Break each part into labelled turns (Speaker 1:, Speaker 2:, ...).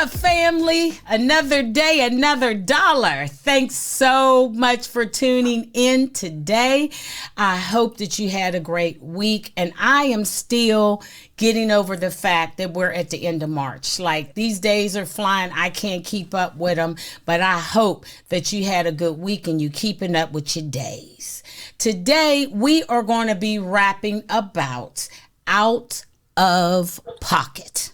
Speaker 1: up, family? Another day, another dollar. Thanks so much for tuning in today. I hope that you had a great week, and I am still getting over the fact that we're at the end of March. Like, these days are flying. I can't keep up with them, but I hope that you had a good week and you keeping up with your days. Today, we are going to be rapping about out of pocket.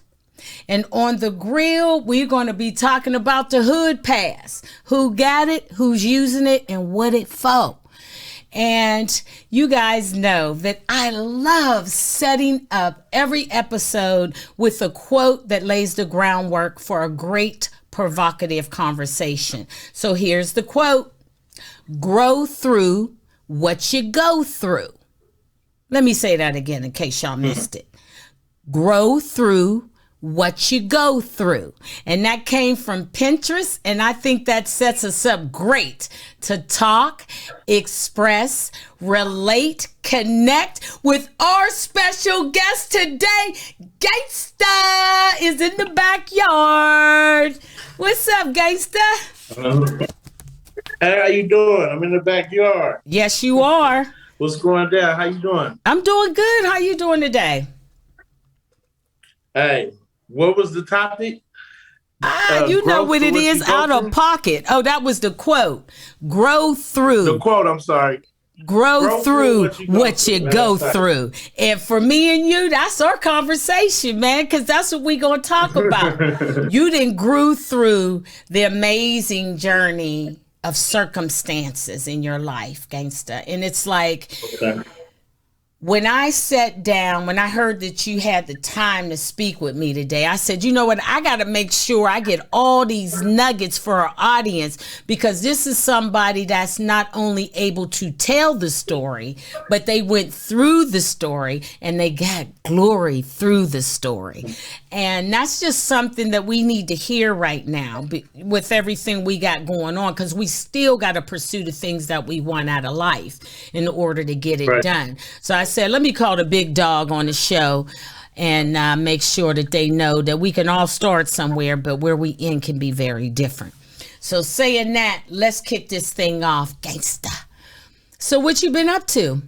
Speaker 1: And on the grill, we're going to be talking about the hood pass. Who got it, who's using it, and what it for. And you guys know that I love setting up every episode with a quote that lays the groundwork for a great provocative conversation. So here's the quote: grow through what you go through. Let me say that again in case y'all missed it. Grow through what you go through. And that came from Pinterest, and I think that sets us up great to talk, express, relate, connect with our special guest today. Gangsta is in the backyard. What's up, Gangsta?
Speaker 2: Hey, how you doing? I'm in the backyard.
Speaker 1: Yes, you are.
Speaker 2: What's going down? How you doing?
Speaker 1: I'm doing good. How you doing today?
Speaker 2: Hey, what was the topic?
Speaker 1: You know what it is, out of pocket. Oh, that was the quote. Grow through.
Speaker 2: The quote, I'm sorry.
Speaker 1: Grow through what you go through. And for me and you, that's our conversation, man, because that's what we're going to talk about. You done grew through the amazing journey of circumstances in your life, Gangsta. And it's like... Okay. When I sat down, when I heard that you had the time to speak with me today, I said, you know what? I got to make sure I get all these nuggets for our audience, because this is somebody that's not only able to tell the story, but they went through the story and they got glory through the story. And that's just something that we need to hear right now with everything we got going on, because we still got to pursue the things that we want out of life in order to get it done. So I said, let me call the big dog on the show and make sure that they know that we can all start somewhere, but where we end can be very different. So saying that, let's kick this thing off, Gangsta. So what you been up to?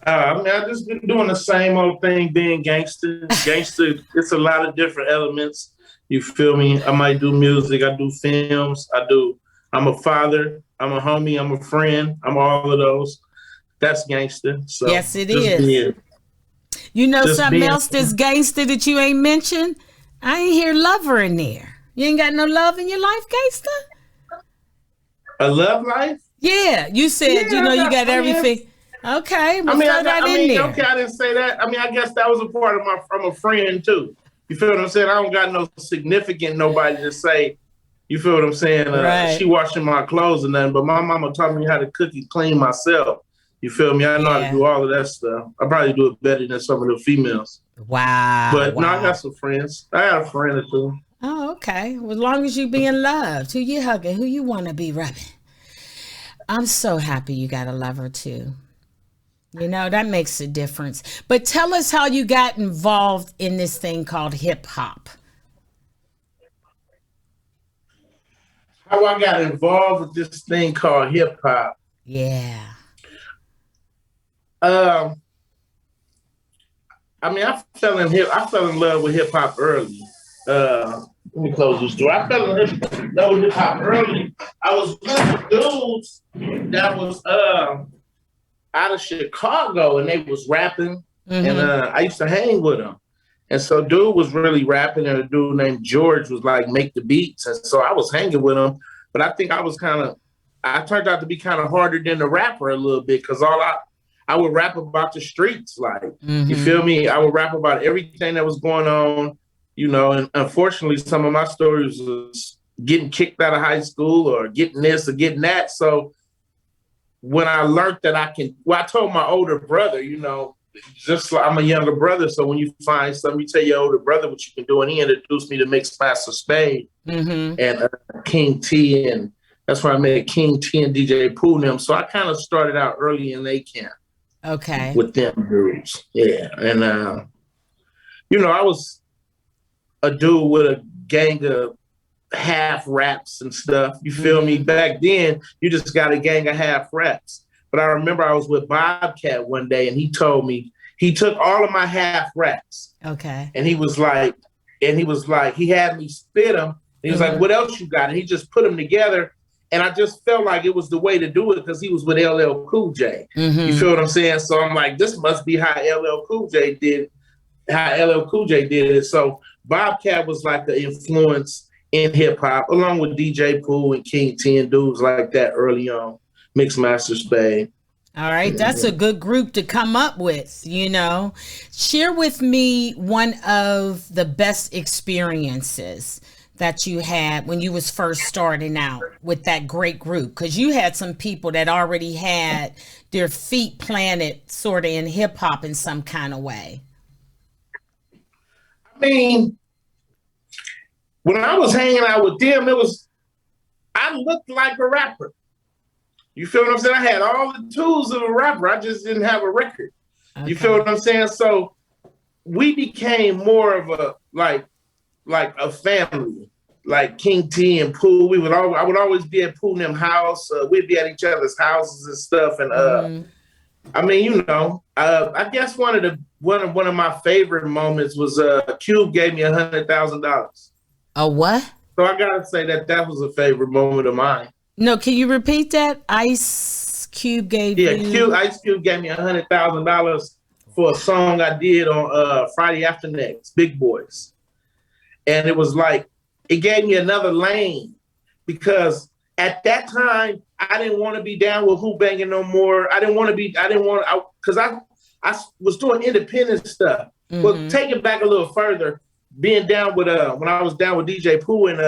Speaker 2: I just been doing the same old thing, being gangster. Gangster, it's a lot of different elements. You feel me? I might do music. I do films. I'm a father. I'm a homie. I'm a friend. I'm all of those. That's gangster. So
Speaker 1: yes, it is. You know something else that's gangster that you ain't mentioned? I ain't hear lover in there. You ain't got no love in your life, gangster?
Speaker 2: A love life?
Speaker 1: Yeah, you said, you got everything. Okay, we'll throw that in there.
Speaker 2: Okay, I didn't say that. I guess that was a part of I'm a friend too. You feel what I'm saying? I don't got no significant nobody to say, you feel what I'm saying? Right. She washing my clothes and nothing, but my mama taught me how to cook and clean myself. You feel me? I know how to do all of that stuff. I probably do it better than some of the females.
Speaker 1: Wow.
Speaker 2: But no, I got some friends. I got a friend or two.
Speaker 1: Oh, okay. Well, as long as you being loved, who you hugging, who you want to be rubbing. I'm so happy you got a lover too. You know, that makes a difference. But tell us how you got involved in this thing called hip hop.
Speaker 2: How I got involved with this thing called hip hop.
Speaker 1: Yeah.
Speaker 2: I fell in love with hip hop early. Let me close this door. I fell in love with hip hop early. I was with dudes that was out of Chicago, and they was rapping, and I used to hang with them. And so dude was really rapping, and a dude named George was like make the beats, and so I was hanging with him. But I think I turned out to be kind of harder than the rapper a little bit, because I would rap about the streets, like, you feel me? I would rap about everything that was going on, you know, and unfortunately, some of my stories was getting kicked out of high school or getting this or getting that. So when I learned that I told my older brother, you know, just like I'm a younger brother. So when you find something, you tell your older brother what you can do. And he introduced me to Mixmaster Spade and King T. And that's where I met King T and DJ Pooh and them. So I kind of started out early in their camp.
Speaker 1: Okay.
Speaker 2: With them dudes. Yeah. And, you know, I was a dude with a gang of half raps and stuff. You feel me? Back then, you just got a gang of half raps. But I remember I was with Bobcat one day, and he told me he took all of my half raps.
Speaker 1: Okay.
Speaker 2: And he was like, he had me spit them. He was like, what else you got? And he just put them together. And I just felt like it was the way to do it because he was with LL Cool J. You feel what I'm saying? So I'm like, this must be how LL Cool J did it. So Bobcat was like the influence in hip hop, along with DJ Pooh and King T and dudes like that early on. Mixmaster Spade.
Speaker 1: All right, that's a good group to come up with, you know. Share with me one of the best experiences that you had when you was first starting out with that great group, because you had some people that already had their feet planted sort of in hip hop in some kind of way.
Speaker 2: I mean, when I was hanging out with them, I looked like a rapper. You feel what I'm saying? I had all the tools of a rapper. I just didn't have a record. Okay. You feel what I'm saying? So we became more of a like a family, like King T and Pooh. I would always be at Pooh and them house. We'd be at each other's houses and stuff. And I mean, you know, I guess one of my favorite moments was Cube gave me $100,000.
Speaker 1: A what?
Speaker 2: So I gotta say that was a favorite moment of mine.
Speaker 1: No, can you repeat that? Ice Cube gave you?
Speaker 2: Ice Cube gave me $100,000 for a song I did on Friday After Next, Big Boys. And it was like, it gave me another lane because at that time, I didn't want to be down with Who Bangin' no more. Because I was doing independent stuff. But take it back a little further, being down with, when I was down with DJ Pooh and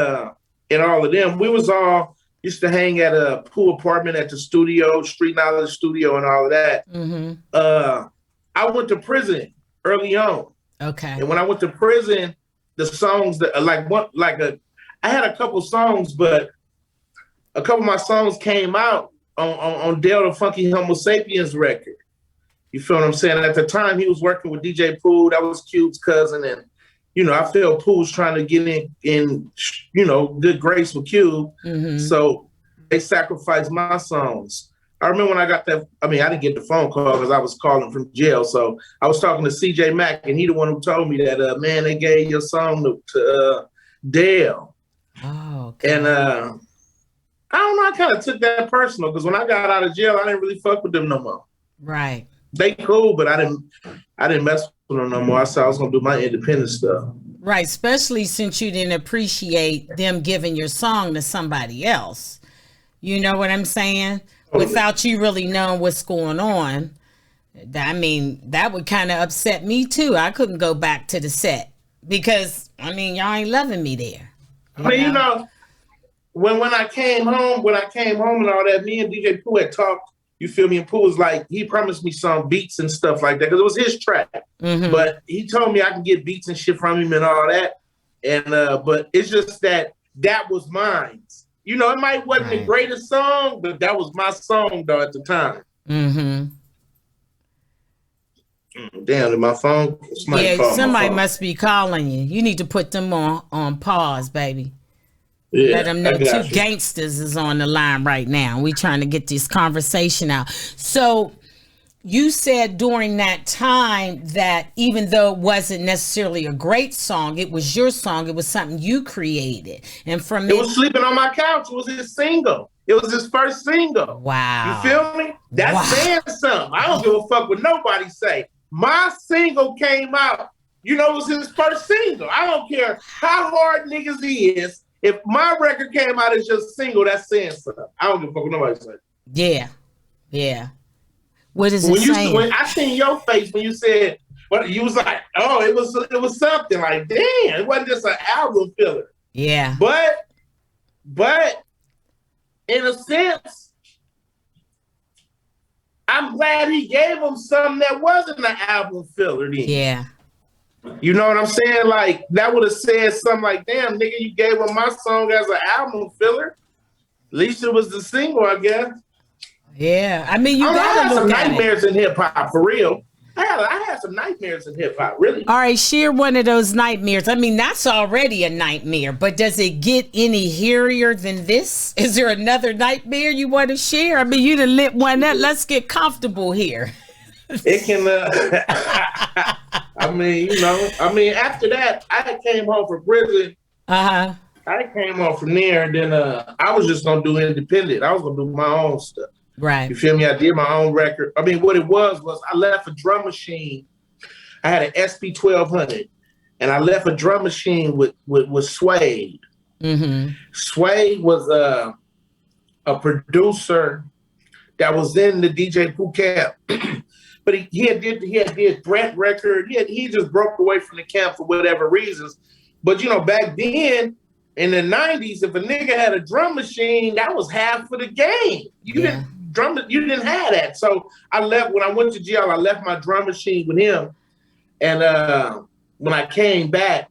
Speaker 2: all of them, we was all, used to hang at a Pooh apartment at the studio, Street Knowledge Studio and all of that. I went to prison early on.
Speaker 1: Okay.
Speaker 2: And when I went to prison, the songs that I had a couple songs, but a couple of my songs came out on Dale the Funky Homo Sapiens record. You feel what I'm saying? At the time, he was working with DJ Pooh. That was Cube's cousin. And, you know, I feel Pooh was trying to get in, you know, good grace with Cube. So they sacrificed my songs. I remember when I got that, I didn't get the phone call because I was calling from jail. So I was talking to CJ Mack, and he the one who told me that, man, they gave your song to Dale.
Speaker 1: Oh, okay.
Speaker 2: And I don't know, I kind of took that personal because when I got out of jail, I didn't really fuck with them no more.
Speaker 1: Right.
Speaker 2: They cool, but I didn't mess with them no more. I said I was gonna do my independent stuff.
Speaker 1: Right, especially since you didn't appreciate them giving your song to somebody else. You know what I'm saying? Without you really knowing what's going on. I mean, that would kind of upset me too. I couldn't go back to the set because y'all ain't loving me there.
Speaker 2: You know, when I came home and all that, me and DJ Pooh had talked. You feel me? And Pooh was like, he promised me some beats and stuff like that because it was his track. But he told me I can get beats and shit from him and all that. And but it's just that was mine. You know, it might wasn't the greatest song, but that was my song though at the time. Damn, did my phone?
Speaker 1: Somebody must be calling you. You need to put them on pause, baby. Yeah, let them know two gangsters is on the line right now. We trying to get this conversation out. So you said during that time that even though it wasn't necessarily a great song, it was your song. It was something you created. And from
Speaker 2: it was Sleeping on My Couch. It was his single. It was his first single.
Speaker 1: Wow.
Speaker 2: You feel me? That's saying something. I don't give a fuck what nobody say. My single came out. You know, it was his first single. I don't care how hard niggas he is. If my record came out as just single, that's saying something. I don't give a fuck what nobody say.
Speaker 1: Yeah. Yeah. What is it saying?
Speaker 2: When I seen your face when you said, well, you was like, oh, it was something like, damn, it wasn't just an album filler.
Speaker 1: Yeah.
Speaker 2: But in a sense, I'm glad he gave him something that wasn't an album filler then.
Speaker 1: Yeah.
Speaker 2: You know what I'm saying? Like, that would have said something like, damn, nigga, you gave him my song as an album filler. At least it was the single, I guess.
Speaker 1: Yeah. You gotta
Speaker 2: look some nightmares in hip hop, for real. I had some nightmares in hip hop, really.
Speaker 1: All right, share one of those nightmares. I mean, that's already a nightmare, but does it get any hairier than this? Is there another nightmare you want to share? I mean, you done lit one up. Let's get comfortable here.
Speaker 2: It can, after that, I came home from prison.
Speaker 1: Uh-huh.
Speaker 2: I came home from there, and then I was just going to do independent. I was going to do my own stuff.
Speaker 1: Right.
Speaker 2: You feel me? I did my own record. I mean, what it was I left a drum machine. I had an SP 1200, and I left a drum machine with Suede.
Speaker 1: Mm-hmm.
Speaker 2: Suede was a producer that was in the DJ Pooh camp, but he had did Brent record. He just broke away from the camp for whatever reasons. But you know, back then in the 90s, if a nigga had a drum machine, that was half of the game. You didn't have that. So I left when I went to jail. I left my drum machine with him, and when I came back,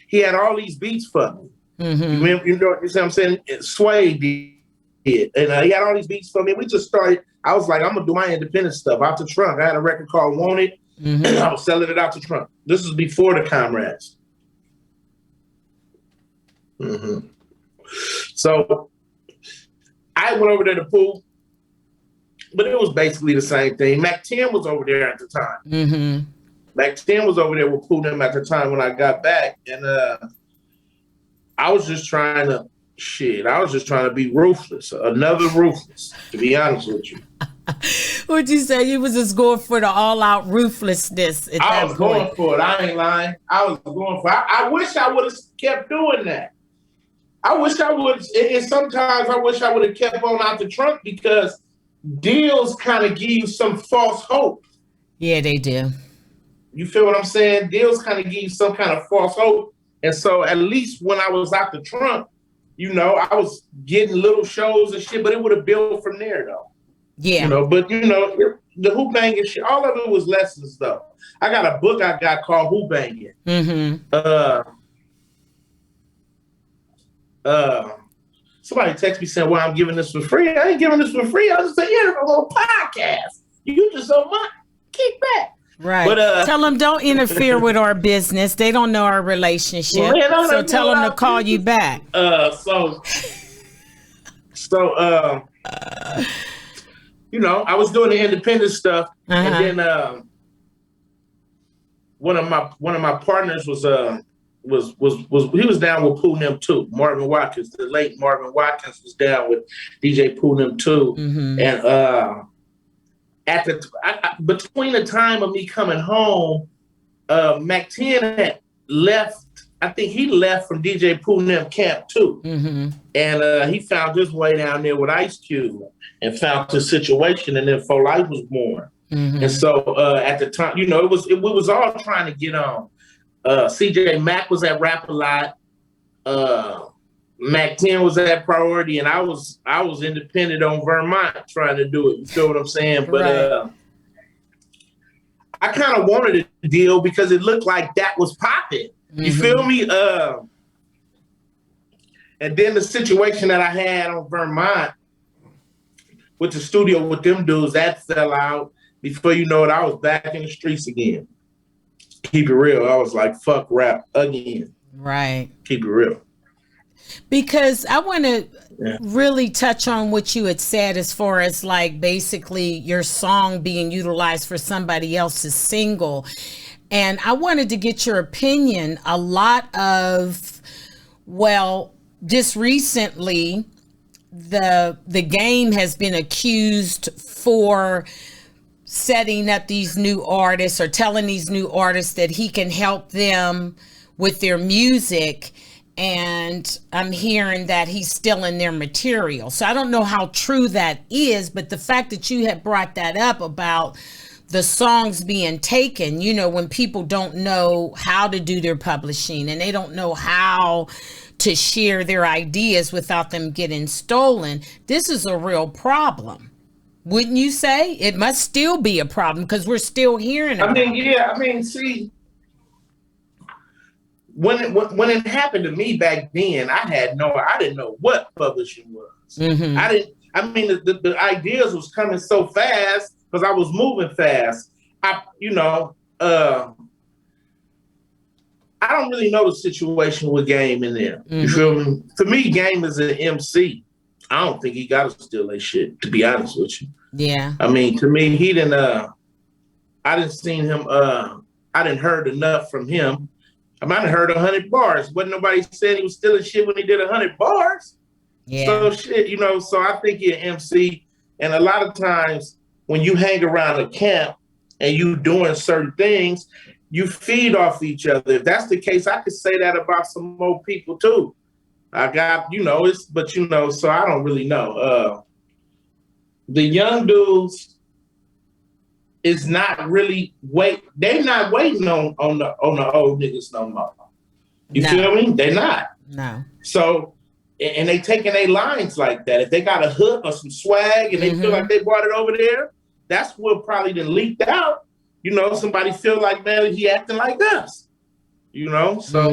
Speaker 2: he had all these beats for me. Mm-hmm. You know what I'm saying? Sway did, and he had all these beats for me. We just started. I was like, I'm gonna do my independent stuff out the trunk. I had a record called "Want It." Mm-hmm. I was selling it out the trunk. This was before the Comrads. Mm-hmm. So I went over there to Pooh, but it was basically the same thing. Mac 10 was over there at the time. Mm-hmm. Mac 10 was over there with Pooh them at the time when I got back, and I was just trying to be ruthless, another ruthless, to be honest with you.
Speaker 1: What'd you say? You was just going for the all-out ruthlessness at
Speaker 2: I
Speaker 1: that
Speaker 2: was
Speaker 1: point.
Speaker 2: going for it. I ain't lying. I was going for it. I wish I would have kept doing that. I wish I would, and sometimes I wish I would have kept on out the trunk, because deals kind of give you some false hope.
Speaker 1: Yeah, they do.
Speaker 2: You feel what I'm saying? Deals kind of give you some kind of false hope. And so at least when I was out the trunk, you know, I was getting little shows and shit, but it would have built from there though.
Speaker 1: Yeah.
Speaker 2: You know, but you know, the hoop banging shit, all of it was lessons though. I got a book I got called Hoop Banging. Mm-hmm. Somebody text me saying, well, I'm giving this for free. I ain't giving this for free. I was just saying, yeah, a little podcast. You just so much kick back.
Speaker 1: Right. But, tell them don't interfere with our business. They don't know our relationship. Well, so tell them to call you back.
Speaker 2: You know, I was doing the independent stuff, and then one of my partners was he was down with Pooh and them too. Marvin Watkins, the late Marvin Watkins, was down with DJ Pooh and them too. Mm-hmm. And at between the time of me coming home, Mac 10 had left. I think he left from DJ Pooh and them camp too. Mm-hmm. And he found his way down there with Ice Cube and found his situation, and then For Life was born. Mm-hmm. And so at the time, you know, we was all trying to get on. CJ Mack was at Rap a Lot. Mac 10 was at Priority, and I was independent on Vermont trying to do it. You feel what I'm saying? But right. I kind of wanted a deal because it looked like that was popping. You feel me? And then the situation that I had on Vermont with the studio with them dudes, that fell out. Before you know it, I was back in the streets again. Keep it real. I was like, fuck rap again.
Speaker 1: Right.
Speaker 2: Keep it real.
Speaker 1: Because I want to really touch on what you had said as far as like basically your song being utilized for somebody else's single. And I wanted to get your opinion. A lot of, just recently, the game has been accused for setting up these new artists or telling these new artists that he can help them with their music. And I'm hearing that he's stealing their material. So I don't know how true that is, but the fact that you had brought that up about the songs being taken, you know, when people don't know how to do their publishing and they don't know how to share their ideas without them getting stolen, this is a real problem. Wouldn't you say? It must still be a problem because we're still hearing about it.
Speaker 2: See, when it happened to me back then, I didn't know what publishing was. Mm-hmm. The ideas was coming so fast because I was moving fast. you know, I don't really know the situation with Game in there. You feel me? For me, Game is an MC. I don't think he got to steal that shit, to be honest with you.
Speaker 1: Yeah.
Speaker 2: I mean, to me, he didn't, I didn't seen him, I didn't heard enough from him. I might have heard 100 bars. Wasn't nobody saying he was stealing shit when he did 100 bars.
Speaker 1: Yeah.
Speaker 2: So shit, you know, so I think he's an MC. And a lot of times when you hang around a camp and you doing certain things, you feed off each other. If that's the case, I could say that about some more people too. I got, you know, but you know, so I don't really know. The young dudes is not really they're not waiting on the old niggas no more. You feel me? They're not.
Speaker 1: No.
Speaker 2: So, and they taking their lines like that. If they got a hook or some swag and they feel like they brought it over there, that's what probably done leaked out. You know, somebody feel like, man, he acting like us. You know, so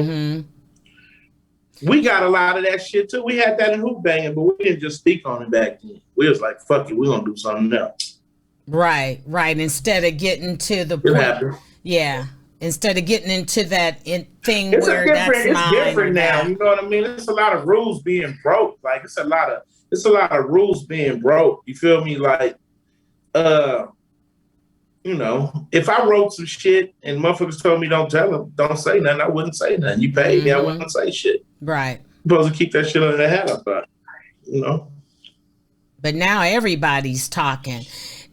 Speaker 2: we got a lot of that shit too. We had that in hoop banging, but we didn't just speak on it back then. We was like, fuck it, we're gonna do something else.
Speaker 1: Right. Instead of getting to the point. Yeah. Instead of getting into that thing where that's mine.
Speaker 2: It's different now. You know what I mean? It's a lot of rules being broke. Like it's a lot of rules being broke. You feel me? Like, you know, if I wrote some shit and motherfuckers told me don't say nothing, I wouldn't say nothing. You paid me, I wouldn't say shit.
Speaker 1: Right.
Speaker 2: You're supposed to keep that shit under the hat, I thought. You know?
Speaker 1: But now everybody's talking.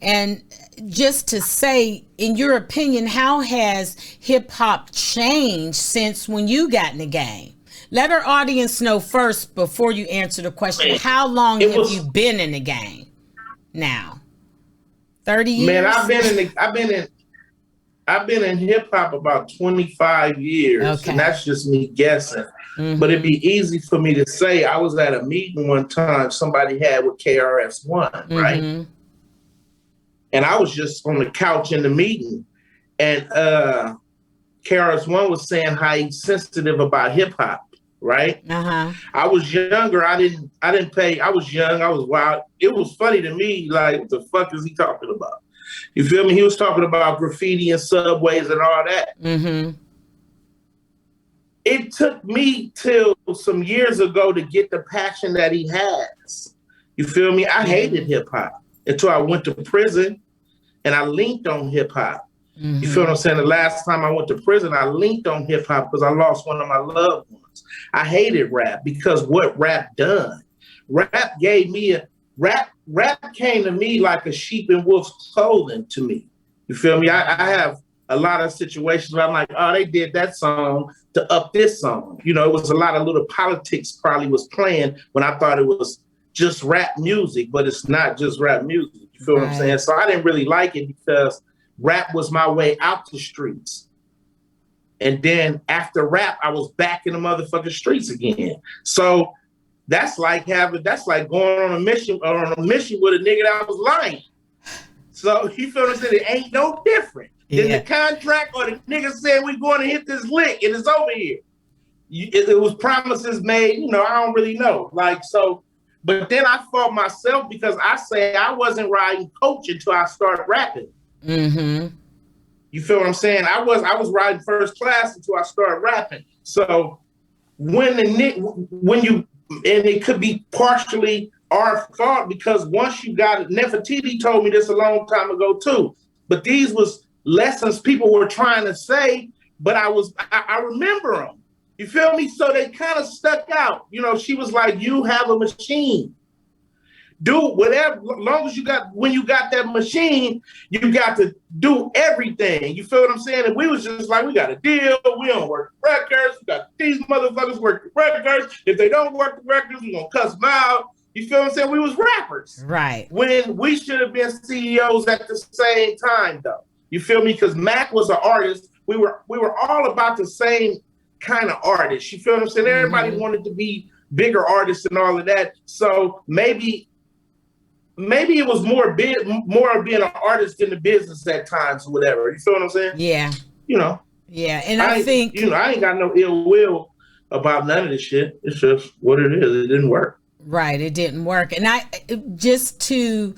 Speaker 1: And just to say, in your opinion, how has hip hop changed since when you got in the game? Let our audience know first before you answer the question. Man, how long have you been in the game now? 30 years? Man,
Speaker 2: I've been in hip hop about 25 years. Okay. And that's just me guessing. But it'd be easy for me to say. I was at a meeting one time somebody had with KRS-One, right? And I was just on the couch in the meeting, and KRS-One was saying how he's sensitive about hip hop, right? I was younger. I didn't pay. I was young. I was wild. It was funny to me. Like, what the fuck is he talking about? You feel me? He was talking about graffiti and subways and all that. It took me till some years ago to get the passion that he has. You feel me? I hated hip hop until I went to prison and I linked on hip hop. You feel what I'm saying? The last time I went to prison, I linked on hip hop because I lost one of my loved ones. I hated rap because what rap done. Rap gave me rap came to me like a sheep in wolf's clothing to me. You feel me? I have a lot of situations where I'm like, oh, they did that song to up this song. You know, it was a lot of little politics probably was playing when I thought it was just rap music, but it's not just rap music. You feel what I'm saying? So I didn't really like it because rap was my way out the streets. And then after rap, I was back in the motherfucking streets again. So that's like going on a mission with a nigga that was lying. So you feel what I'm saying? It ain't no different than the contract or the nigga said we going to hit this lick and it's over here. It was promises made, you know, I don't really know. Like, so, but then I fought myself because I say I wasn't riding coach until I started rapping. You feel what I'm saying? I was riding first class until I started rapping. So and it could be partially our fault because once you got it, Nefertiti told me this a long time ago too, but these was lessons people were trying to say, but I remember them. You feel me? So they kind of stuck out. You know, she was like, you have a machine. Do whatever, long as when you got that machine, you got to do everything. You feel what I'm saying? And we was just like, we got a deal. We don't work the records. We got these motherfuckers work the records. If they don't work the records, we gonna cuss them out. You feel what I'm saying? We was rappers.
Speaker 1: Right.
Speaker 2: When we should have been CEOs at the same time though. You feel me? Because Mac was an artist. We were all about the same kind of artists. You feel what I'm saying? Everybody wanted to be bigger artists and all of that. So maybe it was more of being an artist in the business at times or whatever. You feel what I'm saying?
Speaker 1: Yeah.
Speaker 2: You know.
Speaker 1: Yeah, and I think
Speaker 2: I ain't got no ill will about none of this shit. It's just what it is. It didn't work.
Speaker 1: Right, it didn't work. And just to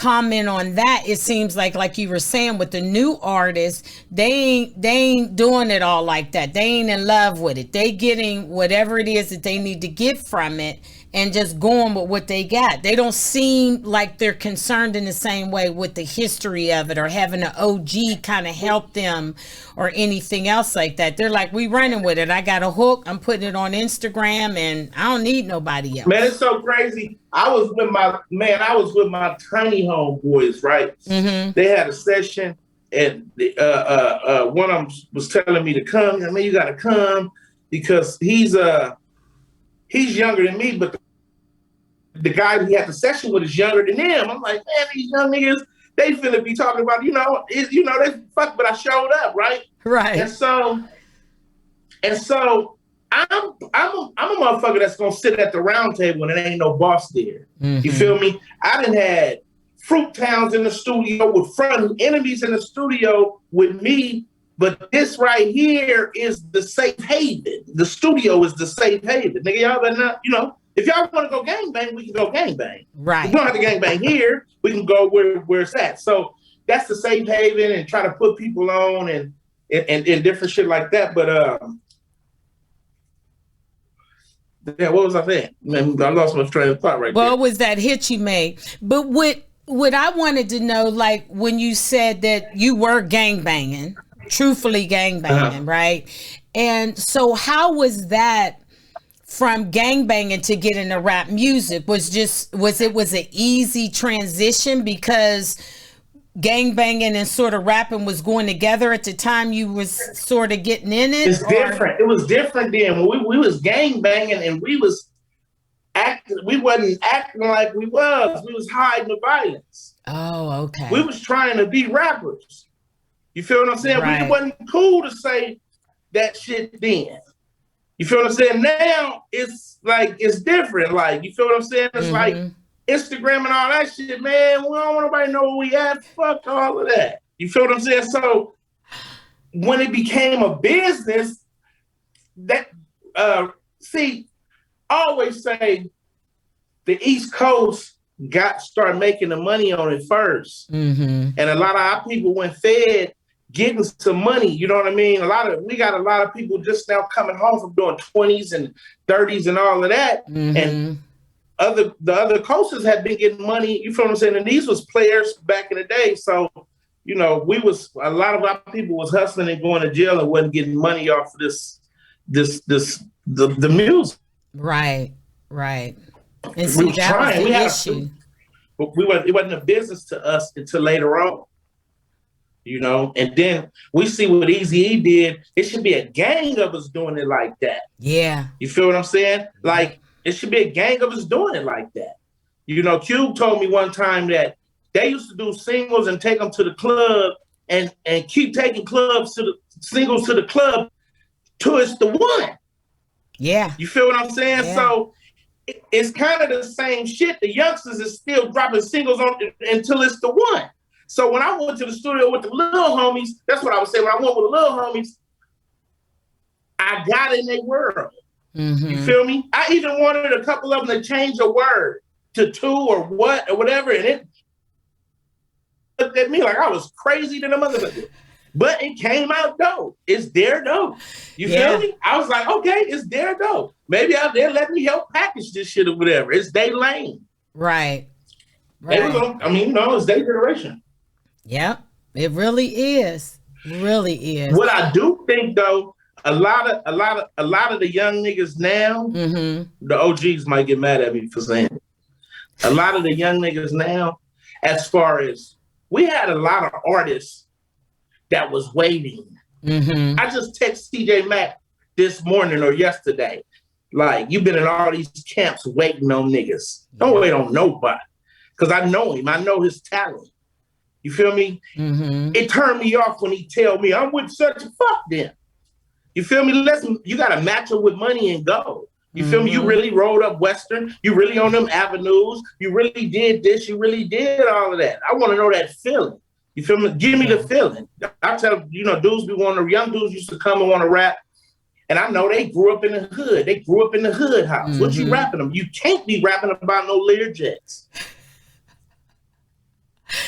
Speaker 1: comment on that, it seems like you were saying with the new artists, they ain't doing it all like that. They ain't in love with it. They getting whatever it is that they need to get from it and just going with what they got. They don't seem like they're concerned in the same way with the history of it or having an OG kind of help them or anything else like that. They're like, we running with it. I got a hook. I'm putting it on Instagram and I don't need nobody else.
Speaker 2: Man, it's so crazy. I was with my tiny homeboys, right? Mm-hmm. They had a session and one of them was telling me to come. I mean, you got to come because he's younger than me, but the guy he had the session with is younger than him. I'm like, man, these young niggas, they finna be talking about, they fuck, but I showed up, right?
Speaker 1: Right.
Speaker 2: And so I'm a motherfucker that's gonna sit at the round table when there ain't no boss there. Mm-hmm. You feel me? I done had Fruit Towns in the studio with front enemies in the studio with me. But this right here is the safe haven. The studio is the safe haven. Nigga, y'all better not, if y'all want to go gangbang, we can go gangbang.
Speaker 1: Right.
Speaker 2: If we don't have to gangbang here, we can go where it's at. So that's the safe haven and try to put people on and different shit like that. But yeah, what was I saying? Man, I lost my train of thought right there.
Speaker 1: Well, it was that hit you made. But what I wanted to know, like when you said that you were gangbanging, truthfully gangbanging, right? And so how was that from gangbanging to get into rap music? Was it an easy transition because gangbanging and sort of rapping was going together at the time you was sort of getting in it?
Speaker 2: It's different. It was different then. When we was gangbanging and we wasn't acting like we was hiding the violence.
Speaker 1: Oh, okay.
Speaker 2: We was trying to be rappers. You feel what I'm saying?
Speaker 1: Right.
Speaker 2: It wasn't cool to say that shit then. You feel what I'm saying? Now it's like it's different. Like, you feel what I'm saying? It's like Instagram and all that shit, man. We don't want nobody to know where we at. Fuck all of that. You feel what I'm saying? So when it became a business, that I always say the East Coast started making the money on it first. Mm-hmm. And a lot of our people went fed getting some money, you know what I mean? We got a lot of people just now coming home from doing 20s and 30s and all of that. Mm-hmm. And the other coasters had been getting money, you feel what I'm saying? And these was players back in the day. So, a lot of our people was hustling and going to jail and wasn't getting money off of the music.
Speaker 1: Right. And
Speaker 2: we were trying. It wasn't a business to us until later on. And then we see what Eazy-E did. It should be a gang of us doing it like that.
Speaker 1: Yeah.
Speaker 2: You feel what I'm saying? Like, it should be a gang of us doing it like that. Cube told me one time that they used to do singles and take them to the club and keep taking singles to the club till it's the one. Yeah. You feel what I'm saying? Yeah. So it's kind of the same shit. The youngsters is still dropping singles on until it's the one. So when I went to the studio with the little homies, that's what I was saying. When I went with the little homies, I got in their world. Mm-hmm. You feel me? I even wanted a couple of them to change a word to two or what or whatever. And it looked at me like I was crazy to the motherfucker. But it came out dope. It's their dope. You feel me? I was like, okay, it's their dope. Maybe out there let me help package this shit or whatever. It's their lane.
Speaker 1: Right.
Speaker 2: It's their generation.
Speaker 1: Yep, it really is.
Speaker 2: What I do think though, a lot of the young niggas now, the OGs might get mad at me for saying it. A lot of the young niggas now, as far as we had a lot of artists that was waiting. Mm-hmm. I just text TJ Maxx this morning or yesterday. Like, you've been in all these camps waiting on niggas. Don't wait on nobody. Because I know him. I know his talent. You feel me? Mm-hmm. It turned me off when he tell me, I'm with such a fuck them. You feel me? You got to match it with money and go. You feel me? You really rolled up Western. You really on them avenues. You really did this. You really did all of that. I want to know that feeling. You feel me? Give me the feeling. I tell dudes young dudes used to come and want to rap. And I know they grew up in the hood. They grew up in the hood house. Mm-hmm. What you rapping them? You can't be rapping about no Learjets.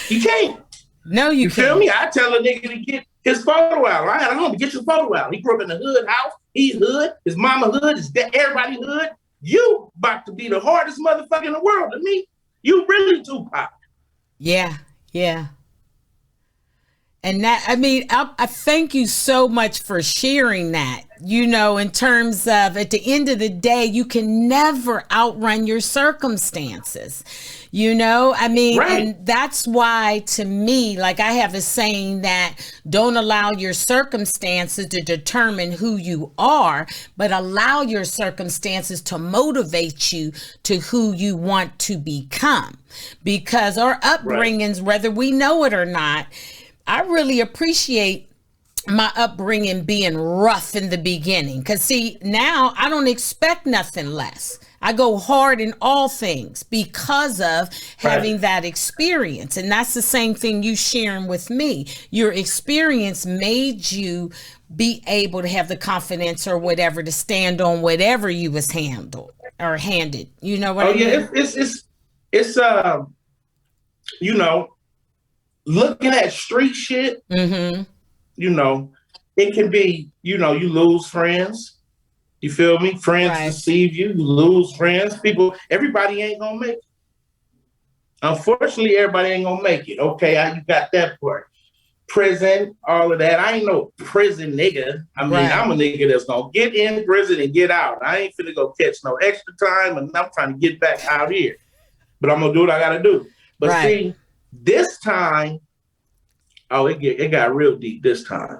Speaker 2: You can't.
Speaker 1: No, you can't.
Speaker 2: Feel me? I tell a nigga to get his photo out. I had a homie, get your photo out. He grew up in a hood house. He's hood. His mama hood. His dad, everybody hood. You about to be the hardest motherfucker in the world to me. You really Tupac.
Speaker 1: Yeah, yeah. And that, I mean, I thank you so much for sharing that, you know, in terms of at the end of the day, you can never outrun your circumstances, you know, I mean,
Speaker 2: Right.
Speaker 1: And that's why to me, like I have a saying that don't allow your circumstances to determine who you are, but allow your circumstances to motivate you to who you want to become. Because our upbringings, whether we know it or not, I really appreciate my upbringing being rough in the beginning. Because, see, now I don't expect nothing less. I go hard in all things because of having that experience. And that's the same thing you sharing with me. Your experience made you be able to have the confidence or whatever to stand on whatever you was handled or handed. You know what I mean?
Speaker 2: Yeah, it's you know, looking at street shit, you know, it can be, you know, you lose friends. You feel me? Friends deceive you. You lose friends. People, everybody ain't gonna make it. Unfortunately, everybody ain't gonna make it. Okay, you got that part. Prison, all of that. I ain't no prison nigga. I mean, I'm a nigga that's gonna get in prison and get out. I ain't finna go catch no extra time, and I'm trying to get back out here. But I'm gonna do what I gotta do. But see, this time, it got real deep this time.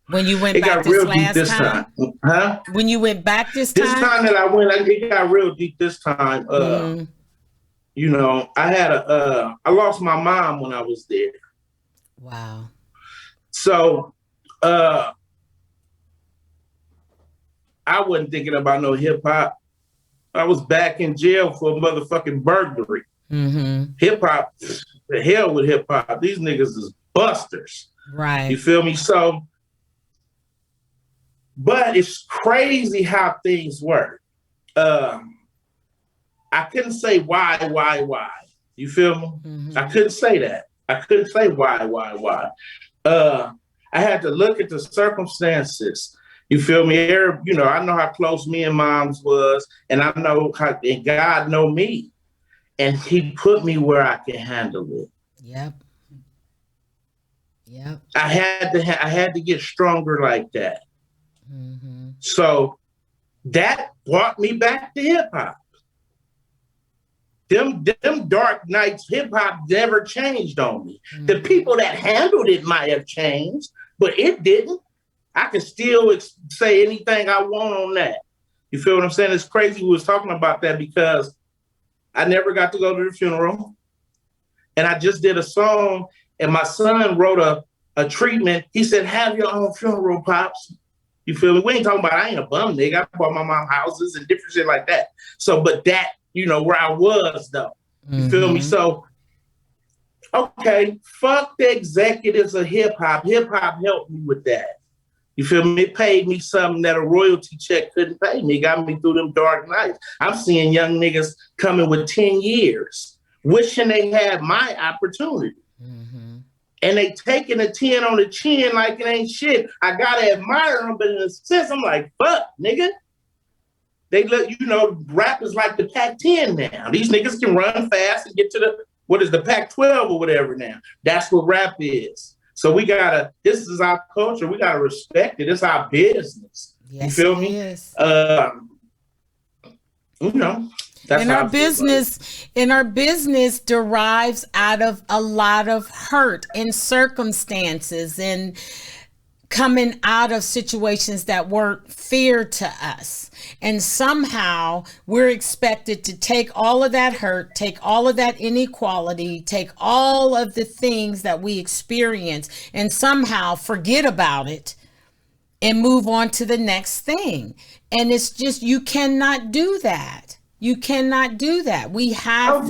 Speaker 1: When you went back this last time?
Speaker 2: Huh?
Speaker 1: When you went back this time?
Speaker 2: This time that I went, it got real deep this time. You know, I lost my mom when I was there.
Speaker 1: Wow.
Speaker 2: So, I wasn't thinking about no hip hop. I was back in jail for a motherfucking burglary. Hip hop, the hell with hip hop. These niggas is busters.
Speaker 1: Right.
Speaker 2: You feel me? So, but it's crazy how things work. I couldn't say why. You feel me? I couldn't say that. I couldn't say why. I had to look at the circumstances. You feel me? You know, I know how close me and Mom's was, and I know how, and God know me. And he put me where I can handle it.
Speaker 1: Yep.
Speaker 2: I had to get stronger like that. So that brought me back to hip hop. Them dark nights, hip hop never changed on me. The people that handled it might have changed, but it didn't. I can still say anything I want on that. You feel what I'm saying? It's crazy we was talking about that because I never got to go to the funeral. And I just did a song and my son wrote a treatment. He said, have your own funeral, Pops. You feel me? We ain't talking about, I ain't a bum nigga. I bought my mom houses and different shit like that. So, but that, you know, where I was though. You feel me? So, okay, fuck the executives of hip hop. Hip hop helped me with that. You feel me? It paid me something that a royalty check couldn't pay me. It got me through them dark nights. I'm seeing young niggas coming with 10 years, wishing they had my opportunity. And they taking a 10 on the chin like it ain't shit. I gotta admire them, but in a sense, I'm like, fuck, nigga. They look, you know, rap is like the Pac-10 now. These niggas can run fast and get to the Pac-12 or whatever now. That's what rap is. So we gotta, this is our culture. We gotta respect it. It's our business. Yes, you feel me?
Speaker 1: Is.
Speaker 2: You know.
Speaker 1: And our business derives out of a lot of hurt and circumstances and coming out of situations that weren't fair to us. And somehow we're expected to take all of that hurt, take all of that inequality, take all of the things that we experience and somehow forget about it and move on to the next thing. And it's just, you cannot do that. You cannot do that. We have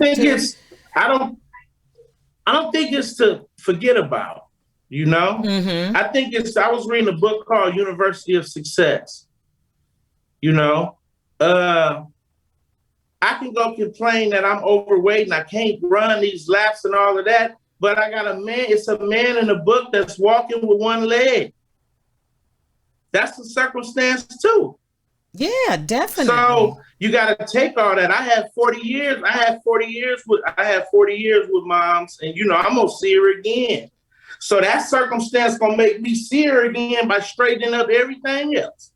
Speaker 2: I don't think it's to forget about, you know? I think I was reading a book called University of Success. You know? I can go complain that I'm overweight and I can't run these laps and all of that, but I got a man, it's a man in the book that's walking with one leg. That's the circumstance too.
Speaker 1: Yeah, definitely.
Speaker 2: So you got to take all that. I had 40 years. I had 40 years with moms, and I'm gonna see her again. So that circumstance gonna make me see her again by straightening up everything else.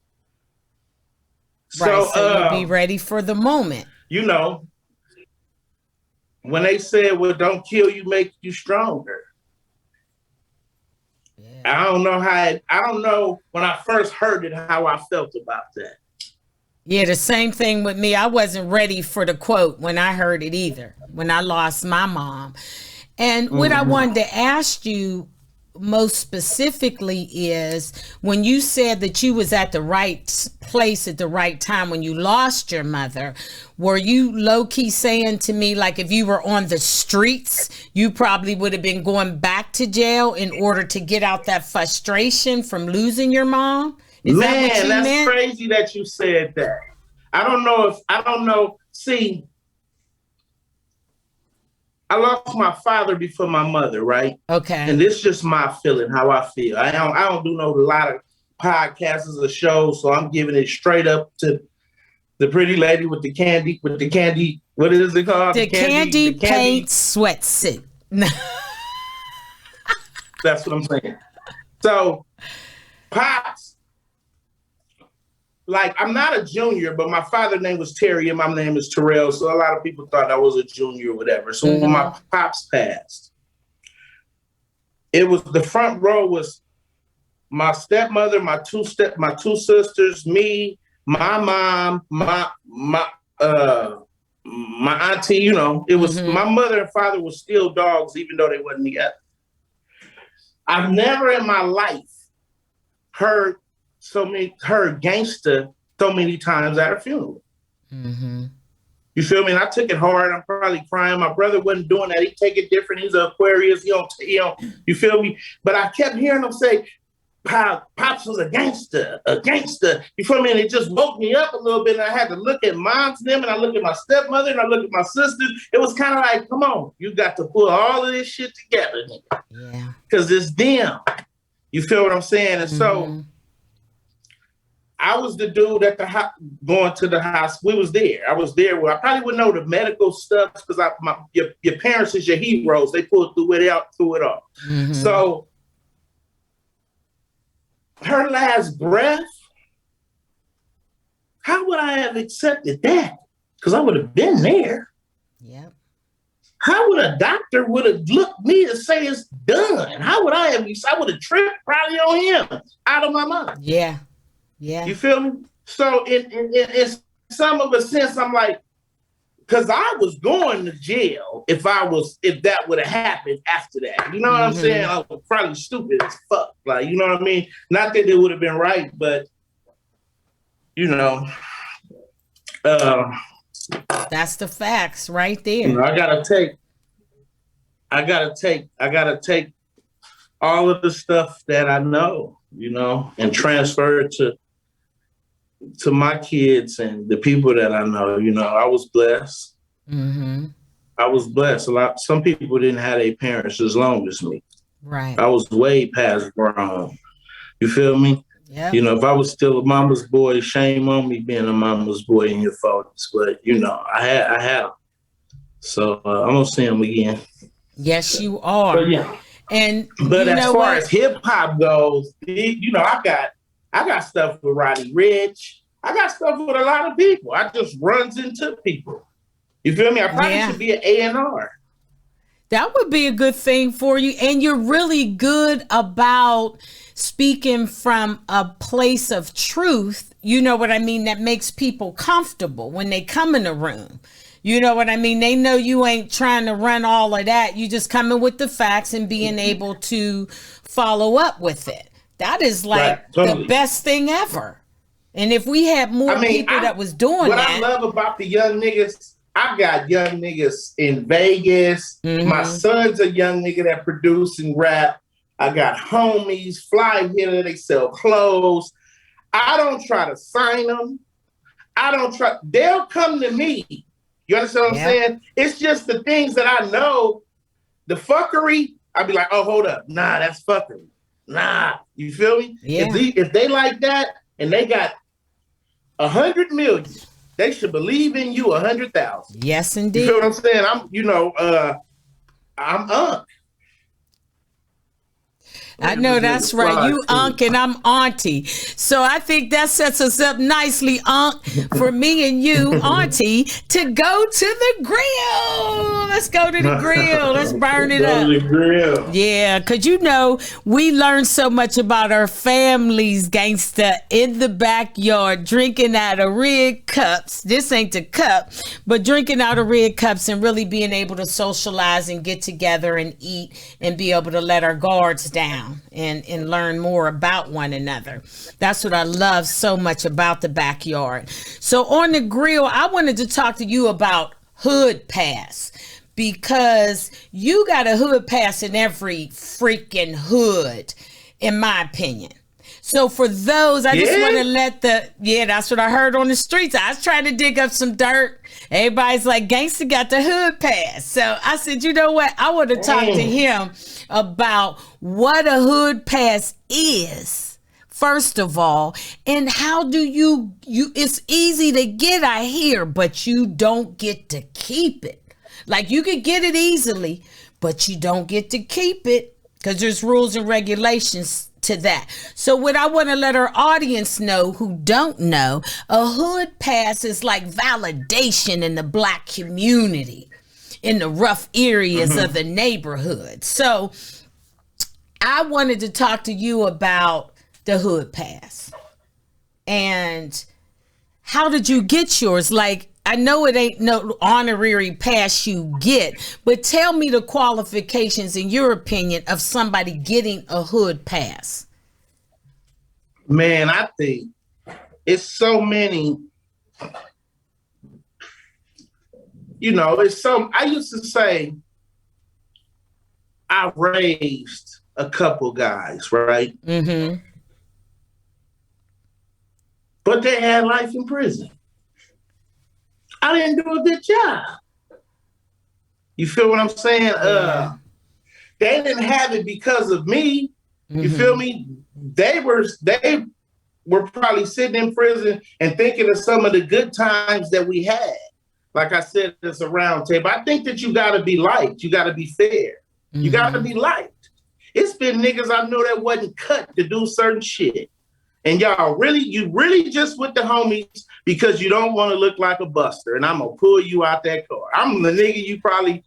Speaker 1: Right. So you'll be ready for the moment.
Speaker 2: When they said, "Well, don't kill you, make you stronger." Yeah. I don't know when I first heard it how I felt about that.
Speaker 1: Yeah, the same thing with me. I wasn't ready for the quote when I heard it either, when I lost my mom. And what I wanted to ask you most specifically is, when you said that you was at the right place at the right time when you lost your mother, were you low-key saying to me, like, if you were on the streets, you probably would have been going back to jail in order to get out that frustration from losing your mom? Is
Speaker 2: Man,
Speaker 1: that what you
Speaker 2: that's
Speaker 1: meant?
Speaker 2: crazy that you said that. I don't know. See, I lost my father before my mother, right?
Speaker 1: Okay.
Speaker 2: And this is just my feeling, how I feel. I don't do a lot of podcasts or shows, so I'm giving it straight up to the pretty lady with the candy, what is it called?
Speaker 1: The candy paint sweatsuit.
Speaker 2: That's what I'm saying. So, Pops, like, I'm not a junior, but my father's name was Terry and my name is Terrell. So a lot of people thought I was a junior or whatever. So when my pops passed, it was the front row was my stepmother, my two sisters, me, my mom, my auntie, it was my mother and father were still dogs, even though they wasn't together. I've never in my life heard Gangsta so many times at a funeral. You feel me? And I took it hard. I'm probably crying. My brother wasn't doing that. He take it different. He's an Aquarius. You feel me? But I kept hearing him say, Pops was a gangster. You feel me? And it just woke me up a little bit. And I had to look at moms and them, and I look at my stepmother, and I look at my sisters. It was kind of like, come on, you got to pull all of this shit together.
Speaker 1: Yeah.
Speaker 2: Because it's them. You feel what I'm saying? And so I was the dude at going to the hospital. We was there. I was there. Where I probably wouldn't know the medical stuff because your parents is your heroes. They pulled through it all. So her last breath, how would I have accepted that? Because I would have been there.
Speaker 1: Yep.
Speaker 2: How would a doctor would have looked me to say it's done? How would I would have tripped probably on him out of my mind.
Speaker 1: Yeah. Yeah.
Speaker 2: You feel me? So in some of a sense, I'm like, because I was going to jail if that would have happened after that. You know what I'm saying? I was probably stupid as fuck. Like, you know what I mean? Not that it would have been right, but
Speaker 1: that's the facts right there.
Speaker 2: I gotta take all of the stuff that I know, and transfer it to my kids and the people that I know. I was blessed. I was blessed. Some people didn't have their parents as long as me.
Speaker 1: Right. I
Speaker 2: was way past grown. You feel me?
Speaker 1: Yeah.
Speaker 2: If I was still a mama's boy, shame on me being a mama's boy in your 40s. But I had them. So I'm gonna see them again.
Speaker 1: Yes, you are.
Speaker 2: But, yeah.
Speaker 1: But
Speaker 2: as far as hip hop goes, I got stuff with Roddy Ricch. I got stuff with a lot of people. I just runs into people. You feel me? I probably should be an A&R.
Speaker 1: That would be a good thing for you. And you're really good about speaking from a place of truth. You know what I mean? That makes people comfortable when they come in the room. You know what I mean? They know you ain't trying to run all of that. You just coming with the facts and being able to follow up with it. That is like the best thing ever. And if we had more people that was doing
Speaker 2: what I love about the young niggas, I got young niggas in Vegas. My son's a young nigga that produce and rap. I got homies, fly hitter, they sell clothes. I don't try to sign them. They'll come to me You understand what I'm saying? It's just the things that I know, the fuckery, I'd be like, oh, hold up. Nah, that's fuckery. Nah, you feel me?
Speaker 1: Yeah.
Speaker 2: If they like that and they got 100 million, they should believe in you 100,000.
Speaker 1: Yes, indeed.
Speaker 2: You feel what I'm saying? I'm
Speaker 1: I know that's right. You Unc and I'm Auntie. So I think that sets us up nicely, Unc, for me and you, Auntie, to go to the grill. Let's go to the grill. Let's burn it up.
Speaker 2: Go to the grill.
Speaker 1: Yeah, because we learn so much about our families, Gangsta, in the backyard, drinking out of red cups. This ain't the cup, but drinking out of red cups and really being able to socialize and get together and eat and be able to let our guards down. And learn more about one another. That's what I love so much about the backyard. So on the grill, I wanted to talk to you about hood pass, because you got a hood pass in every freaking hood, in my opinion. So for those, I just want to that's what I heard on the streets. I was trying to dig up some dirt. Everybody's like, Gangsta got the hood pass. So I said, you know what? I want to talk to him about what a hood pass is, first of all, and how do you it's easy to get, I hear, but you don't get to keep it. Like, you could get it easily, but you don't get to keep it because there's rules and regulations to that. So what I want to let our audience know who don't know, a hood pass is like validation in the Black community, in the rough areas of the neighborhood. So I wanted to talk to you about the hood pass and how did you get yours? Like, I know it ain't no honorary pass you get, but tell me the qualifications, in your opinion, of somebody getting a hood pass.
Speaker 2: Man, I think it's so many, I used to say I raised a couple guys, right? Mm-hmm. But they had life in prison. I didn't do a good job. You feel what I'm saying? Yeah. They didn't have it because of me. You feel me? They were probably sitting in prison and thinking of some of the good times that we had. Like I said, it's a round table. I think that you gotta be liked. You gotta be fair. You gotta be liked. It's been niggas I know that wasn't cut to do certain shit. And you really just with the homies because you don't want to look like a buster. And I'm going to pull you out that car. I'm the nigga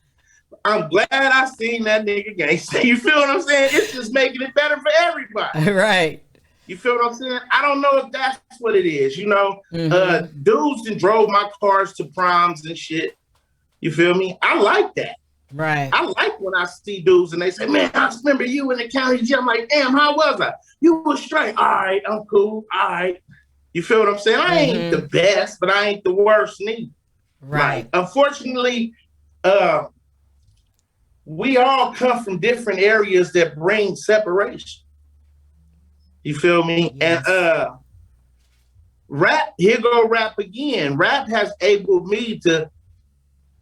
Speaker 2: I'm glad I seen that nigga Gangsta. You feel what I'm saying? It's just making it better for everybody.
Speaker 1: Right.
Speaker 2: You feel what I'm saying? I don't know if that's what it is. Dudes that drove my cars to proms and shit. You feel me? I like that.
Speaker 1: Right.
Speaker 2: I like when I see dudes and they say, man, I remember you in the county jail. I'm like, damn, how was I? You was straight. All right, I'm cool. All right. You feel what I'm saying? I ain't the best, but I ain't the worst neither.
Speaker 1: Right.
Speaker 2: Like, unfortunately, we all come from different areas that bring separation. You feel me? Yes. And rap, here go rap again. Rap has enabled me to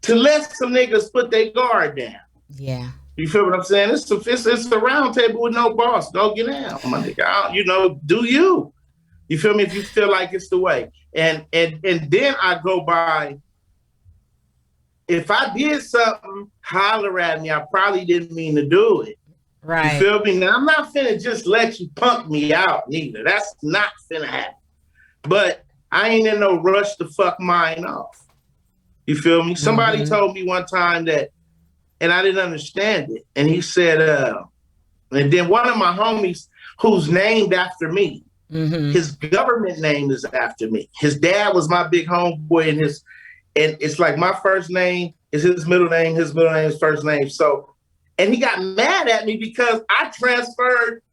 Speaker 2: let some niggas put their guard down. Yeah. You feel what I'm saying? It's a round table with no boss. Go get down, my nigga. Do you. You feel me? If you feel like it's the way. And then I go by, if I did something, holler at me. I probably didn't mean to do it. Right. You feel me? Now, I'm not finna just let you punk me out neither. That's not finna happen. But I ain't in no rush to fuck mine off. You feel me? Somebody told me one time that, and I didn't understand it. And he said, and then one of my homies who's named after me, his government name is after me. His dad was my big homeboy, and it's like my first name is his middle name is first name. So, and he got mad at me because I transferred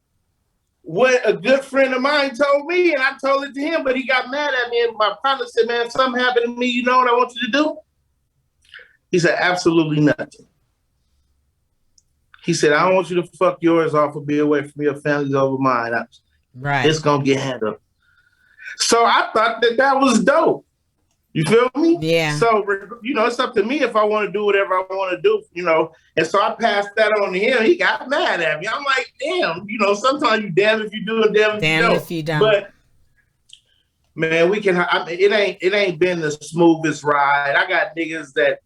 Speaker 2: what a good friend of mine told me, and I told it to him, but he got mad at me, and my partner said, man, if something happened to me, you know what I want you to do? He said, absolutely nothing. He said, I don't want you to fuck yours off or be away from your family's over mine. Right. It's going to get handled. So I thought that was dope. You feel me?
Speaker 1: Yeah.
Speaker 2: So, it's up to me if I want to do whatever I want to do, And so I passed that on to him. He got mad at me. I'm like, damn, sometimes you damn if you do and damn if you don't.
Speaker 1: If you don't.
Speaker 2: But man, it ain't been the smoothest ride. I got niggas that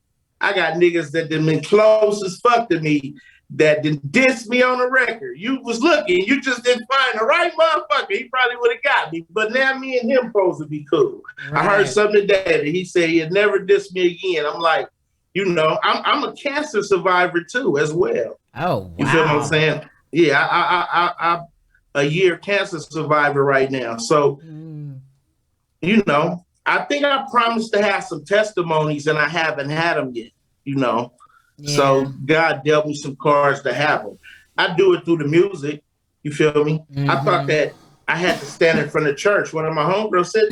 Speaker 2: have been close as fuck to me that didn't diss me on the record. You was looking, you just didn't find the right motherfucker. He probably would have got me. But now me and him supposed to be cool. Right. I heard something today that he said he'd never diss me again. I'm like, I'm a cancer survivor too, as well.
Speaker 1: Oh, wow.
Speaker 2: You feel what I'm saying? Yeah, I'm a year cancer survivor right now. So, I think I promised to have some testimonies and I haven't had them yet, Yeah. So God dealt me some cards to have them. I do it through the music. You feel me? Mm-hmm. I thought that I had to stand in front of church. One of my homegirls said,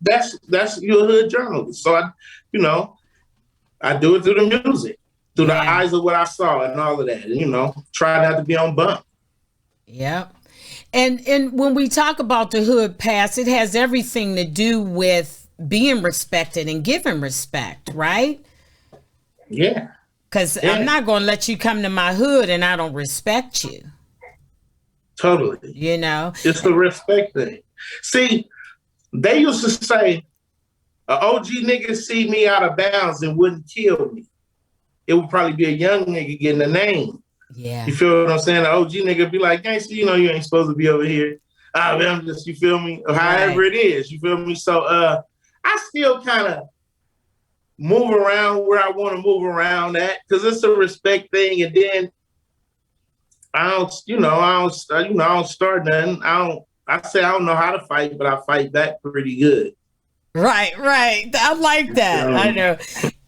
Speaker 2: that's your hood journalist. So I do it through the music, through the eyes of what I saw and all of that. And, try not to be on bump.
Speaker 1: Yep. And when we talk about the hood pass, it has everything to do with being respected and giving respect, right?
Speaker 2: Yeah.
Speaker 1: Because I'm not going to let you come to my hood and I don't respect you.
Speaker 2: Totally.
Speaker 1: It's
Speaker 2: the respect thing. See, they used to say, an OG nigga see me out of bounds and wouldn't kill me. It would probably be a young nigga getting a name.
Speaker 1: Yeah.
Speaker 2: You feel what I'm saying? The OG nigga be like, Gangsta, you ain't supposed to be over here. I'm just, you feel me? Or however it is, you feel me? So I still kind of move around where I want to move around at because it's a respect thing. And then I don't start nothing. I say I don't know how to fight, but I fight back pretty good.
Speaker 1: Right. I like that. I know.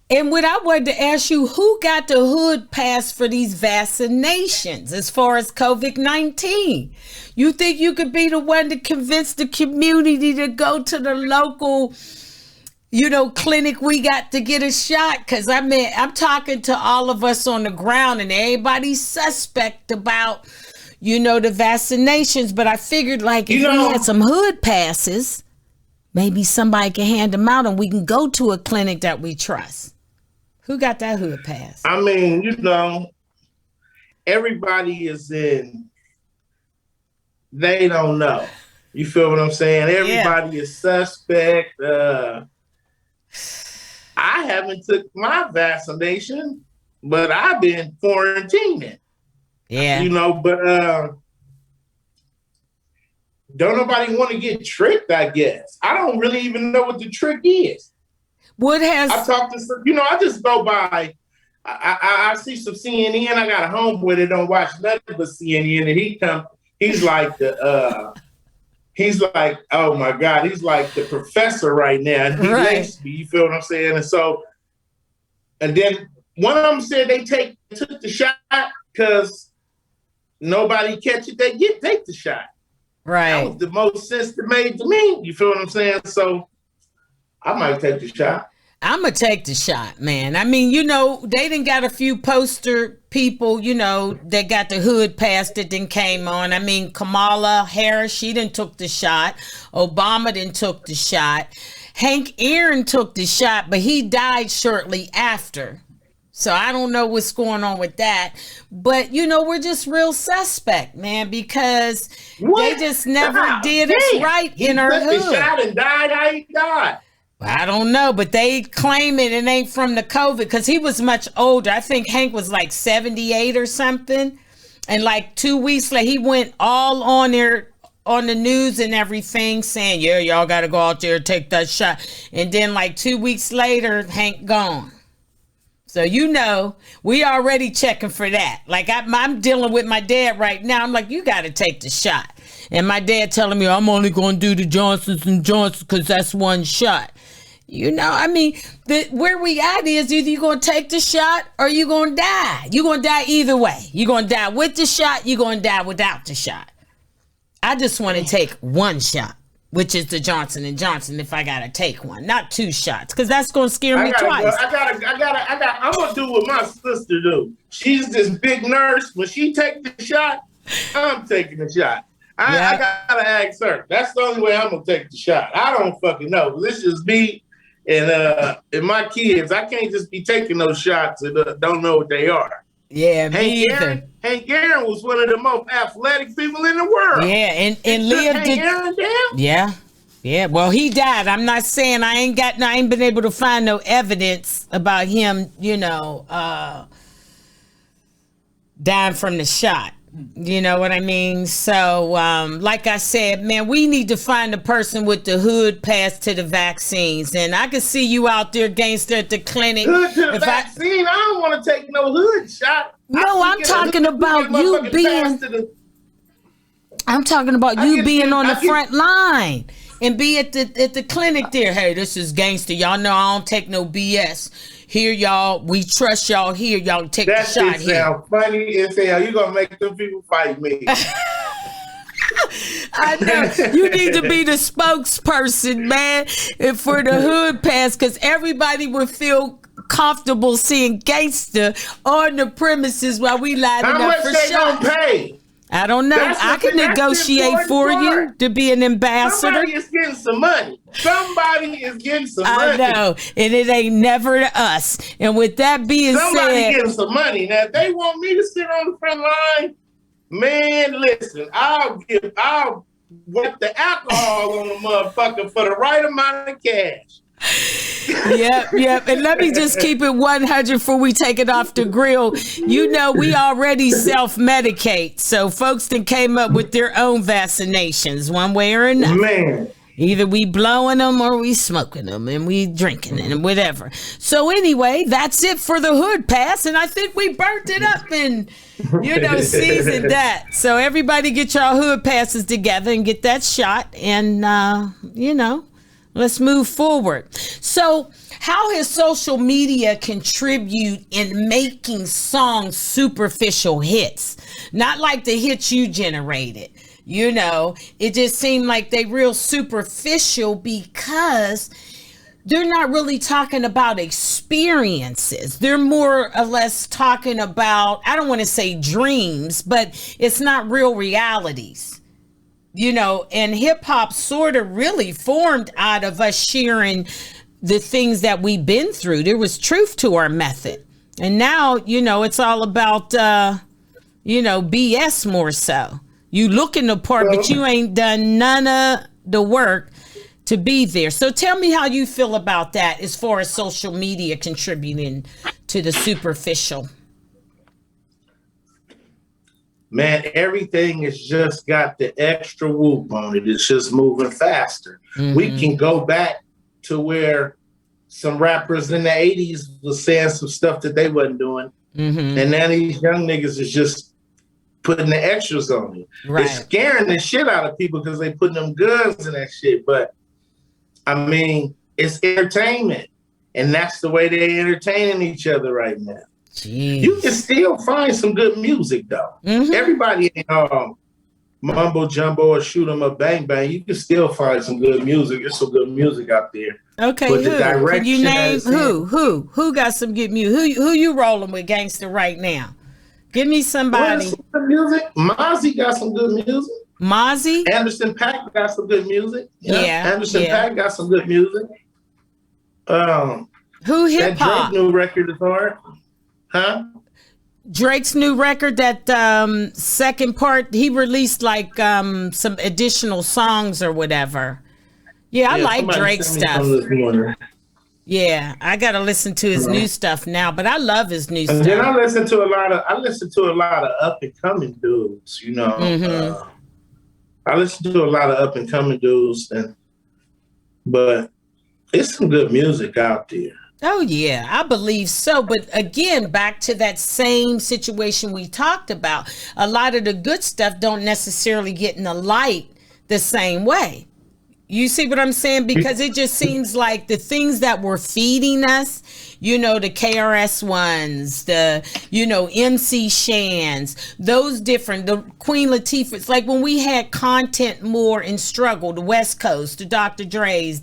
Speaker 1: And what I wanted to ask you, who got the hood pass for these vaccinations as far as COVID-19? You think you could be the one to convince the community to go to the local, clinic we got to get a shot? Because I'm talking to all of us on the ground and everybody's suspect about, the vaccinations. But I figured if we had some hood passes, maybe somebody can hand them out and we can go to a clinic that we trust. Who got that hood pass?
Speaker 2: I mean, everybody is in, they don't know. You feel what I'm saying? Everybody is suspect. I haven't took my vaccination, but I've been quarantining.
Speaker 1: Yeah.
Speaker 2: But don't nobody want to get tricked, I guess. I don't really even know what the trick is. I talk to some, I just go by, I see some CNN. I got a homeboy that don't watch nothing but CNN, and he's like, oh my God, he's like the professor right now. And he likes me, you feel what I'm saying? And so, and then one of them said they took the shot because nobody catch it, they take the shot.
Speaker 1: Right.
Speaker 2: That was the most sense that made to me. You feel what I'm saying? So I might take the shot.
Speaker 1: I'm going to take the shot, man. I mean, they done got a few poster people, that got the hood pass that then came on. I mean, Kamala Harris, she done took the shot. Obama done took the shot. Hank Aaron took the shot, but he died shortly after. So I don't know what's going on with that. But, we're just real suspect, man, because they just never did us right in our hood. He took the
Speaker 2: shot and died how he died.
Speaker 1: I don't know, but they claim it ain't from the COVID because he was much older. I think Hank was like 78 or something. And 2 weeks later, he went all on there on the news and everything saying, yeah, y'all got to go out there and take that shot. And then 2 weeks later, Hank gone. So, we already checking for that. I'm dealing with my dad right now. I'm like, you got to take the shot. And my dad telling me I'm only going to do the Johnson & Johnson because that's one shot. Where we at is either you're going to take the shot or you're going to die. You're going to die either way. You're going to die with the shot. You're going to die without the shot. I just want to take one shot, which is the Johnson & Johnson if I got to take one, not 2 shots, because that's going to scare me twice.
Speaker 2: I'm going to do what my sister do. She's this big nurse. When she take the shot, I'm taking the shot. I got to ask her. That's the only way I'm going to take the shot. I don't fucking know. This is me. And my kids, I can't just be taking those shots and don't know what they are.
Speaker 1: Yeah, me either.
Speaker 2: Hank Aaron was one of the most athletic people in the world.
Speaker 1: Yeah, and lived
Speaker 2: Hank Aaron down?
Speaker 1: Yeah. Yeah, well, he died. I'm not saying I ain't been able to find no evidence about him, dying from the shot. You know what I mean? So, like I said, man, we need to find the person with the hood pass to the vaccines. And I can see you out there, Gangsta, at the clinic.
Speaker 2: Hood to the vaccine? I don't want to take no hood shot.
Speaker 1: No, I'm talking about you being... I'm talking about you being on the front line. And be at the clinic there. Hey, this is Gangsta. Y'all know I don't take no BS. Here, y'all, we trust y'all here. Y'all take the shot here. That sound
Speaker 2: funny as hell. You gonna make them people fight me.
Speaker 1: I know. You need to be the spokesperson, man, and for the hood pass, because everybody would feel comfortable seeing Gangsta on the premises while we lining up for shots.
Speaker 2: How much they gonna pay?
Speaker 1: I don't know. I can negotiate for you to be an ambassador.
Speaker 2: Somebody is getting some money. I
Speaker 1: know. And it ain't never to us. And with that being
Speaker 2: somebody getting some money. Now, if they want me to sit on the front line, man, listen, I'll wet the alcohol on the motherfucker for the right amount of cash.
Speaker 1: Yep. And let me just keep it 100 before we take it off the grill. You know, we already self-medicate. So folks that came up with their own vaccinations one way or another.
Speaker 2: Man.
Speaker 1: Either we blowing them or we smoking them and we drinking it and whatever. So anyway, that's it for the hood pass. And I think we burnt it up and, seasoned that. So everybody get y'all hood passes together and get that shot. And, let's move forward. So how has social media contributed in making songs superficial hits? Not like the hits you generated. It just seemed like they real superficial because they're not really talking about experiences. They're more or less talking about, I don't want to say dreams, but it's not real realities. And hip hop sort of really formed out of us sharing the things that we've been through. There was truth to our method. And now, it's all about, BS more so. You looking the part, but you ain't done none of the work to be there. So tell me how you feel about that as far as social media contributing to the superficial.
Speaker 2: Man, everything has just got the extra whoop on it. It's just moving faster. Mm-hmm. We can go back to where some rappers in the 80s was saying some stuff that they wasn't doing. Mm-hmm. And now these young niggas is just putting the extras on it. Right. It's scaring the shit out of people because they putting them guns in that shit. But, I mean, it's entertainment. And that's the way they're entertaining each other right now. Jeez. You can still find some good music though. Mm-hmm. Everybody ain't mumbo jumbo or shoot 'em up bang bang. You can still find some good music. There's some good music out there.
Speaker 1: Okay, but who? Can you name who got some good music? Who you rolling with, Gangsta, right now? Give me somebody.
Speaker 2: Some good music. Mozzie got some good music.
Speaker 1: Mozzie?
Speaker 2: Anderson .Paak got some good music. Yeah. Anderson .Paak got some good music.
Speaker 1: Who hip hop?
Speaker 2: That Drake new record is hard. Huh?
Speaker 1: Drake's new record, that second part, he released like some additional songs or whatever. Yeah, I like Drake's stuff. Yeah, I gotta listen to his new stuff now, but I love his new stuff.
Speaker 2: Then I listen to a lot of up and coming dudes, Mm-hmm. I listen to a lot of up and coming dudes, but it's some good music out there.
Speaker 1: Oh, yeah, I believe so. But again, back to that same situation we talked about, a lot of the good stuff don't necessarily get in the light the same way. You see what I'm saying? Because it just seems like the things that were feeding us, the KRS ones, the, MC Shans, those different, the Queen Latifah's, like when we had content more in struggle, the West Coast, the Dr. Dre's,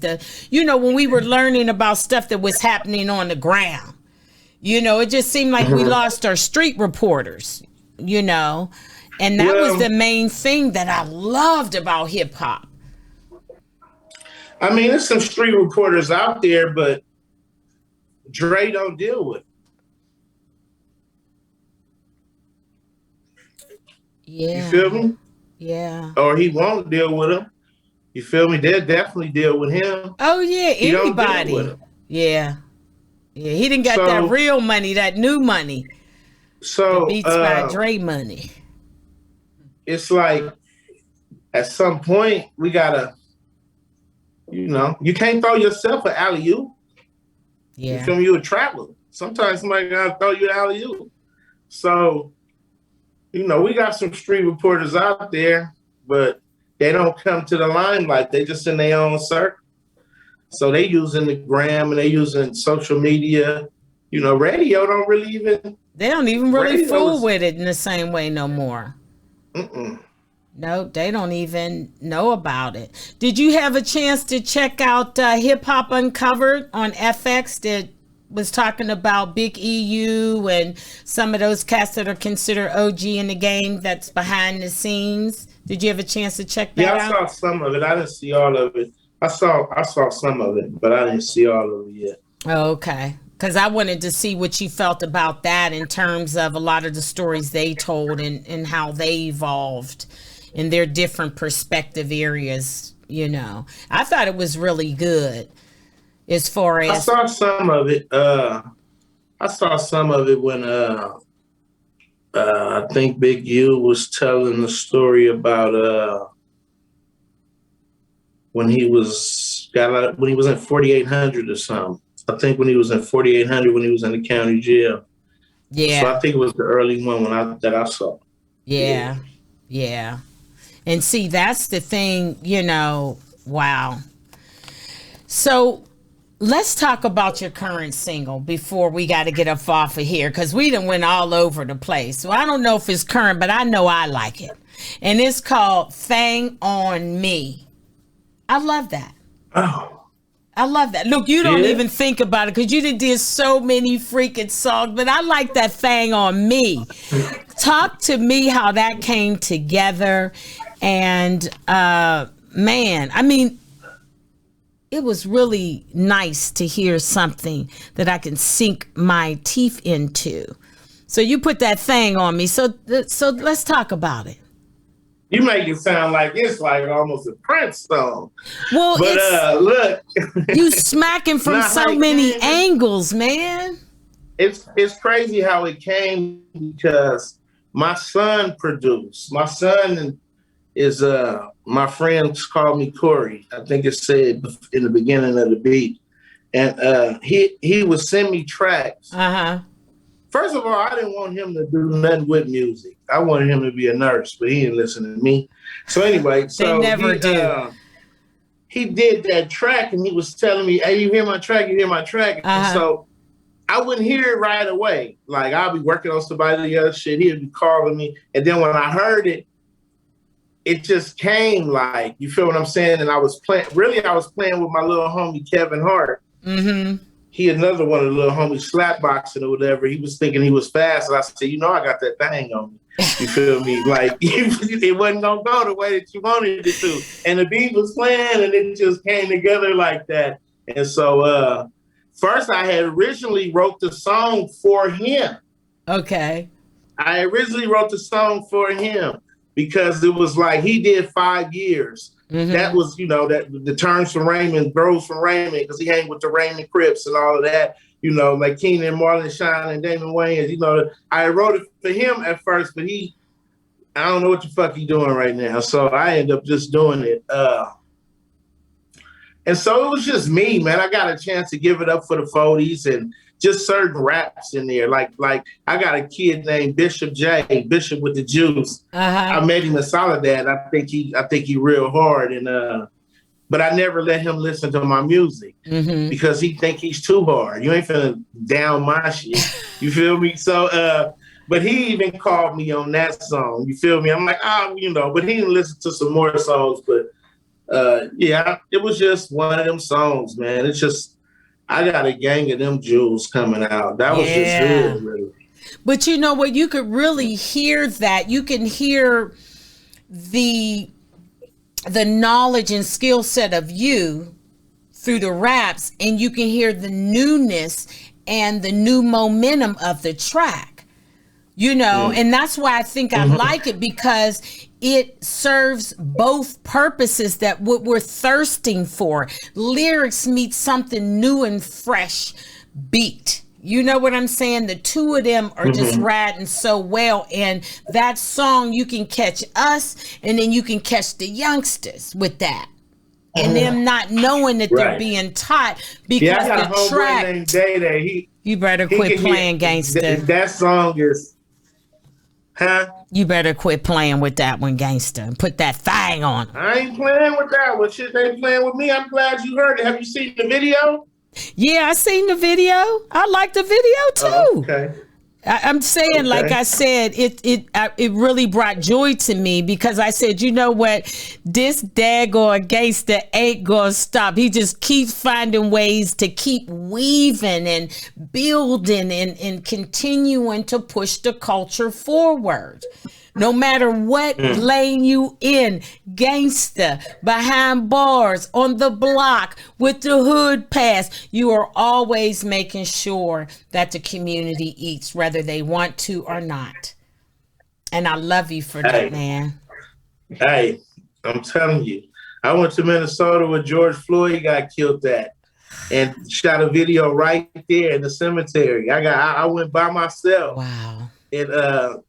Speaker 1: when we were learning about stuff that was happening on the ground, it just seemed like we lost our street reporters, and that was the main thing that I loved about hip hop.
Speaker 2: I mean, there's some street reporters out there, but Dre don't deal with it.
Speaker 1: Yeah.
Speaker 2: You feel me?
Speaker 1: Yeah.
Speaker 2: Or he won't deal with them. You feel me? They'll definitely deal with him.
Speaker 1: Oh yeah,
Speaker 2: He don't deal
Speaker 1: anybody.
Speaker 2: with 'em.
Speaker 1: Yeah. Yeah, he didn't got that real money, that new money.
Speaker 2: So
Speaker 1: the Beats by Dre money.
Speaker 2: It's like at some point we gotta, you can't throw yourself an alley-oop.
Speaker 1: Yeah.
Speaker 2: You feel me? You a traveler. Sometimes somebody gotta throw you an alley-oop. So, we got some street reporters out there, but they don't come to the limelight. They just in their own circle. So they using the gram and they using social media. Radio don't really even.
Speaker 1: They don't even really fool with it in the same way no more. No, they don't even know about it. Did you have a chance to check out Hip Hop Uncovered on FX that was talking about Big EU and some of those cats that are considered OG in the game that's behind the scenes? Did you have a chance to check that out?
Speaker 2: Yeah, I saw some of it. I didn't see all of it. I saw some of it, but I didn't see all of it yet.
Speaker 1: Oh, okay. Because I wanted to see what you felt about that in terms of a lot of the stories they told and how they evolved in their different perspective areas. I thought it was really good as far as.
Speaker 2: I saw some of it. When I think Big U was telling the story about when he was in 4800 or something. I think when he was in 4800, when he was in the county jail.
Speaker 1: Yeah.
Speaker 2: So I think it was the early one that I saw.
Speaker 1: Yeah. And see, that's the thing, wow. So let's talk about your current single before we got to get up off of here, because we done went all over the place. So I don't know if it's current, but I know I like it. And it's called Thang on Me. I love that.
Speaker 2: Oh.
Speaker 1: I love that. Look, you don't even think about it because you did so many freaking songs, but I like that Thang on Me. Talk to me how that came together. And man, I mean, it was really nice to hear something that I can sink my teeth into. So you put that thing on me. So let's talk about it.
Speaker 2: You make it sound like it's like almost a Prince song.
Speaker 1: Well,
Speaker 2: but look,
Speaker 1: you smacking from so many angles, man.
Speaker 2: It's crazy how it came because my son produced. My son is my friends call me Corey. I think it said in the beginning of the beat, and he would send me tracks. First of all, I didn't want him to do nothing with music. I wanted him to be a nurse, but he didn't listen to me. So anyway,
Speaker 1: they never do.
Speaker 2: He did that track, and he was telling me, "Hey, you hear my track? You hear my track?" And so I wouldn't hear it right away. Like I'll be working on somebody else shit. He'd be calling me, and then when I heard it, it just came like, you feel what I'm saying? And I was playing with my little homie Kevin Hart. He another one of the little homies slapboxing or whatever. He was thinking he was fast. And I said, I got that thing on me. You feel me? Like it wasn't gonna go the way that you wanted it to. And the beat was playing and it just came together like that. And so first I had originally wrote the song for him.
Speaker 1: Okay.
Speaker 2: I originally wrote the song for him because it was like he did 5 years. That was, that the terms from Raymond, bros from Raymond, because he hang with the Raymond Crips and all of that, like Keenan, Marlon Shine, and Damon Wayans. I wrote it for him at first, but I don't know what the fuck he doing right now. So I ended up just doing it. And so it was just me, man. I got a chance to give it up for the 40s and just certain raps in there. Like I got a kid named Bishop J, Bishop with the Juice. I met him in Soledad. I think he real hard, and but I never let him listen to my music because he think he's too hard. You ain't finna down my shit. You feel me? So but he even called me on that song. You feel me? I'm like, but he didn't listen to some more songs. But yeah, it was just one of them songs, man. It's just I got a gang of them jewels coming out. That was just good, really.
Speaker 1: But you know what? You could really hear that. You can hear the knowledge and skill set of you through the raps, and you can hear the newness and the new momentum of the track, you know. And that's why I think I like it, because it serves both purposes, that what we're thirsting for. Lyrics meet something new and fresh beat. You know what I'm saying? The two of them are just riding so well. And that song, you can catch us, and then you can catch the youngsters with that. And them not knowing that they're being taught, because
Speaker 2: I got
Speaker 1: the
Speaker 2: a
Speaker 1: track.
Speaker 2: named Day.
Speaker 1: You better quit playing Gangsta.
Speaker 2: That song is,
Speaker 1: You better quit playing with that one, Gangsta, and put that thing on.
Speaker 2: I ain't playing with that one. Shit, they playing with me. I'm glad you heard it. Have you seen the video?
Speaker 1: Yeah, I seen the video. I like the video too.
Speaker 2: Oh, okay.
Speaker 1: I'm saying, like I said, it really brought joy to me, because I said, you know what, this daggone Gangsta ain't gonna stop. He just keeps finding ways to keep weaving and building and continuing to push the culture forward. No matter what lane you in, Gangsta, behind bars, on the block, with the hood pass, you are always making sure that the community eats, whether they want to or not. And I love you for that, man.
Speaker 2: Hey, I'm telling you, I went to Minnesota where George Floyd got killed at, and shot a video right there in the cemetery. I went by myself.
Speaker 1: Wow.
Speaker 2: And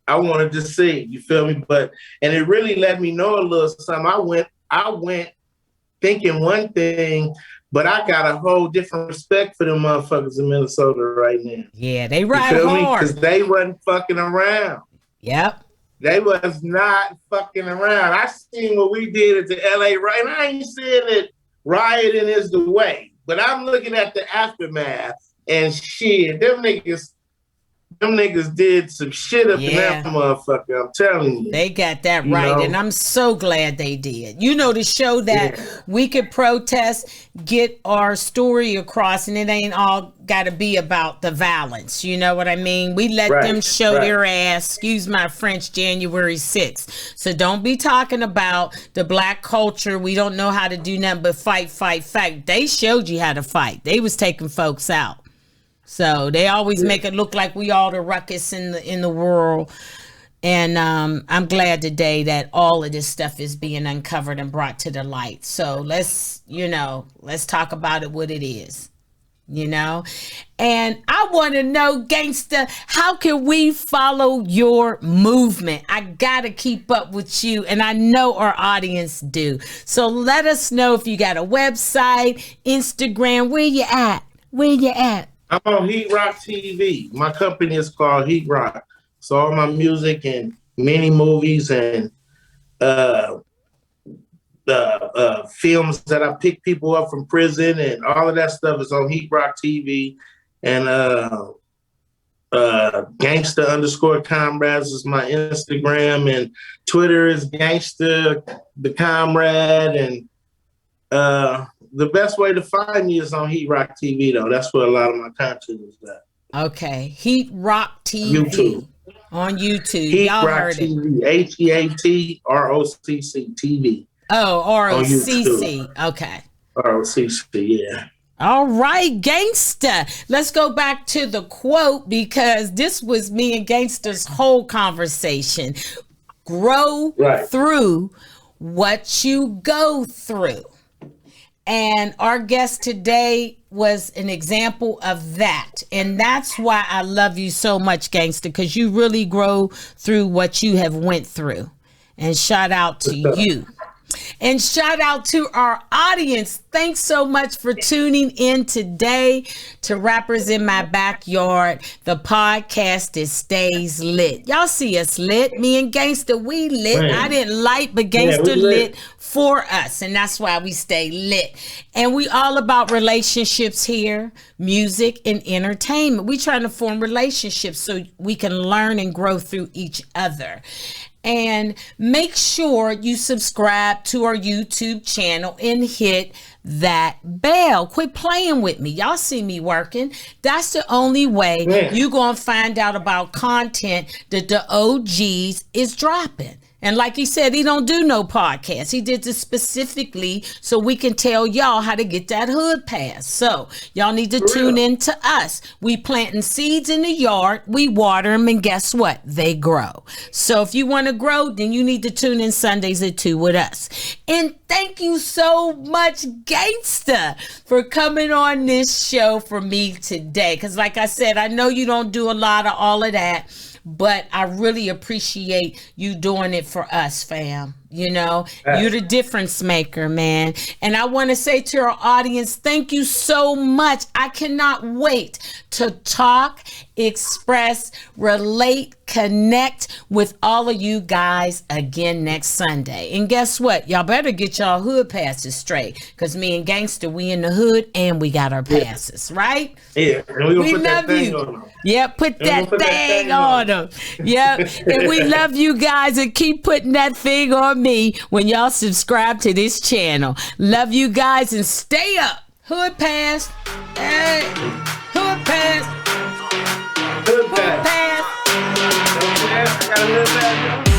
Speaker 2: I wanted to see, you feel me? And it really let me know a little something. I went thinking one thing, but I got a whole different respect for them motherfuckers in Minnesota right now.
Speaker 1: Yeah, they ride
Speaker 2: you feel
Speaker 1: hard.
Speaker 2: Because they wasn't fucking around.
Speaker 1: Yep.
Speaker 2: They was not fucking around. I seen what we did at the LA riot. I ain't saying that rioting is the way, but I'm looking at the aftermath, and shit, them niggas did some shit up in that motherfucker, I'm telling you.
Speaker 1: They got that right, and I'm so glad they did. You know, to show that we could protest, get our story across, and it ain't all got to be about the violence. You know what I mean? We let them show their ass, excuse my French, January 6th. So don't be talking about the black culture. We don't know how to do nothing but fight, fight, fight. They showed you how to fight. They was taking folks out. So they always make it look like we all the ruckus in the world. And I'm glad today that all of this stuff is being uncovered and brought to the light. So let's talk about it what it is, And I want to know, Gangsta, how can we follow your movement? I got to keep up with you, and I know our audience do. So let us know if you got a website, Instagram, where you at?
Speaker 2: I'm on Heat Rock TV. My company is called Heat Rock. So all my music and mini movies and films that I pick people up from prison and all of that stuff is on Heat Rock TV. And Gangsta _Comrads is my Instagram, and Twitter is Gangsta the Comrade, and the best way to find me is on Heat Rock TV, though. That's where a lot of my content is at.
Speaker 1: Okay. Heat Rock TV.
Speaker 2: YouTube.
Speaker 1: On YouTube.
Speaker 2: Heat
Speaker 1: Y'all
Speaker 2: Rock
Speaker 1: heard
Speaker 2: TV.
Speaker 1: it.
Speaker 2: HEATROCC TV.
Speaker 1: Oh, ROCC. Okay.
Speaker 2: ROCC, yeah.
Speaker 1: All right, Gangsta. Let's go back to the quote, because this was me and Gangsta's whole conversation. Grow through what you go through. And our guest today was an example of that. And that's why I love you so much, Gangsta, because you really grow through what you have went through. And shout out to you. And shout out to our audience. Thanks so much for tuning in today to Rappers in My Backyard. The podcast is Stays Lit. Y'all see us lit. Me and Gangsta, we lit. Man. I didn't light, but Gangsta lit for us. And that's why we stay lit. And we all about relationships here, music and entertainment. We trying to form relationships so we can learn and grow through each other. And make sure you subscribe to our YouTube channel and hit that bell. Quit playing with me. Y'all see me working. That's the only way you're going to find out about content that the OGs is dropping. And like he said, he don't do no podcast. He did this specifically so we can tell y'all how to get that hood pass. So y'all need to tune in to us. We planting seeds in the yard. We water them, and guess what? They grow. So if you want to grow, then you need to tune in Sundays at 2 with us. And thank you so much, Gangsta, for coming on this show for me today. Because like I said, I know you don't do a lot of all of that, but I really appreciate you doing it for us, fam. You know, you're the difference maker, man. And I want to say to our audience, thank you so much. I cannot wait to talk, express, relate, connect with all of you guys again next Sunday. And guess what? Y'all better get y'all hood passes straight, because me and Gangsta, we in the hood and we got our passes, right?
Speaker 2: Yeah, and we
Speaker 1: love you. Yep, put that thing on them. Yep, and we love you guys, and keep putting that thing on me when y'all subscribe to this channel. Love you guys, and stay up. Hood pass. Hey, hood pass.
Speaker 2: Hood pass.
Speaker 1: Hood pass.
Speaker 2: I got a hood pass.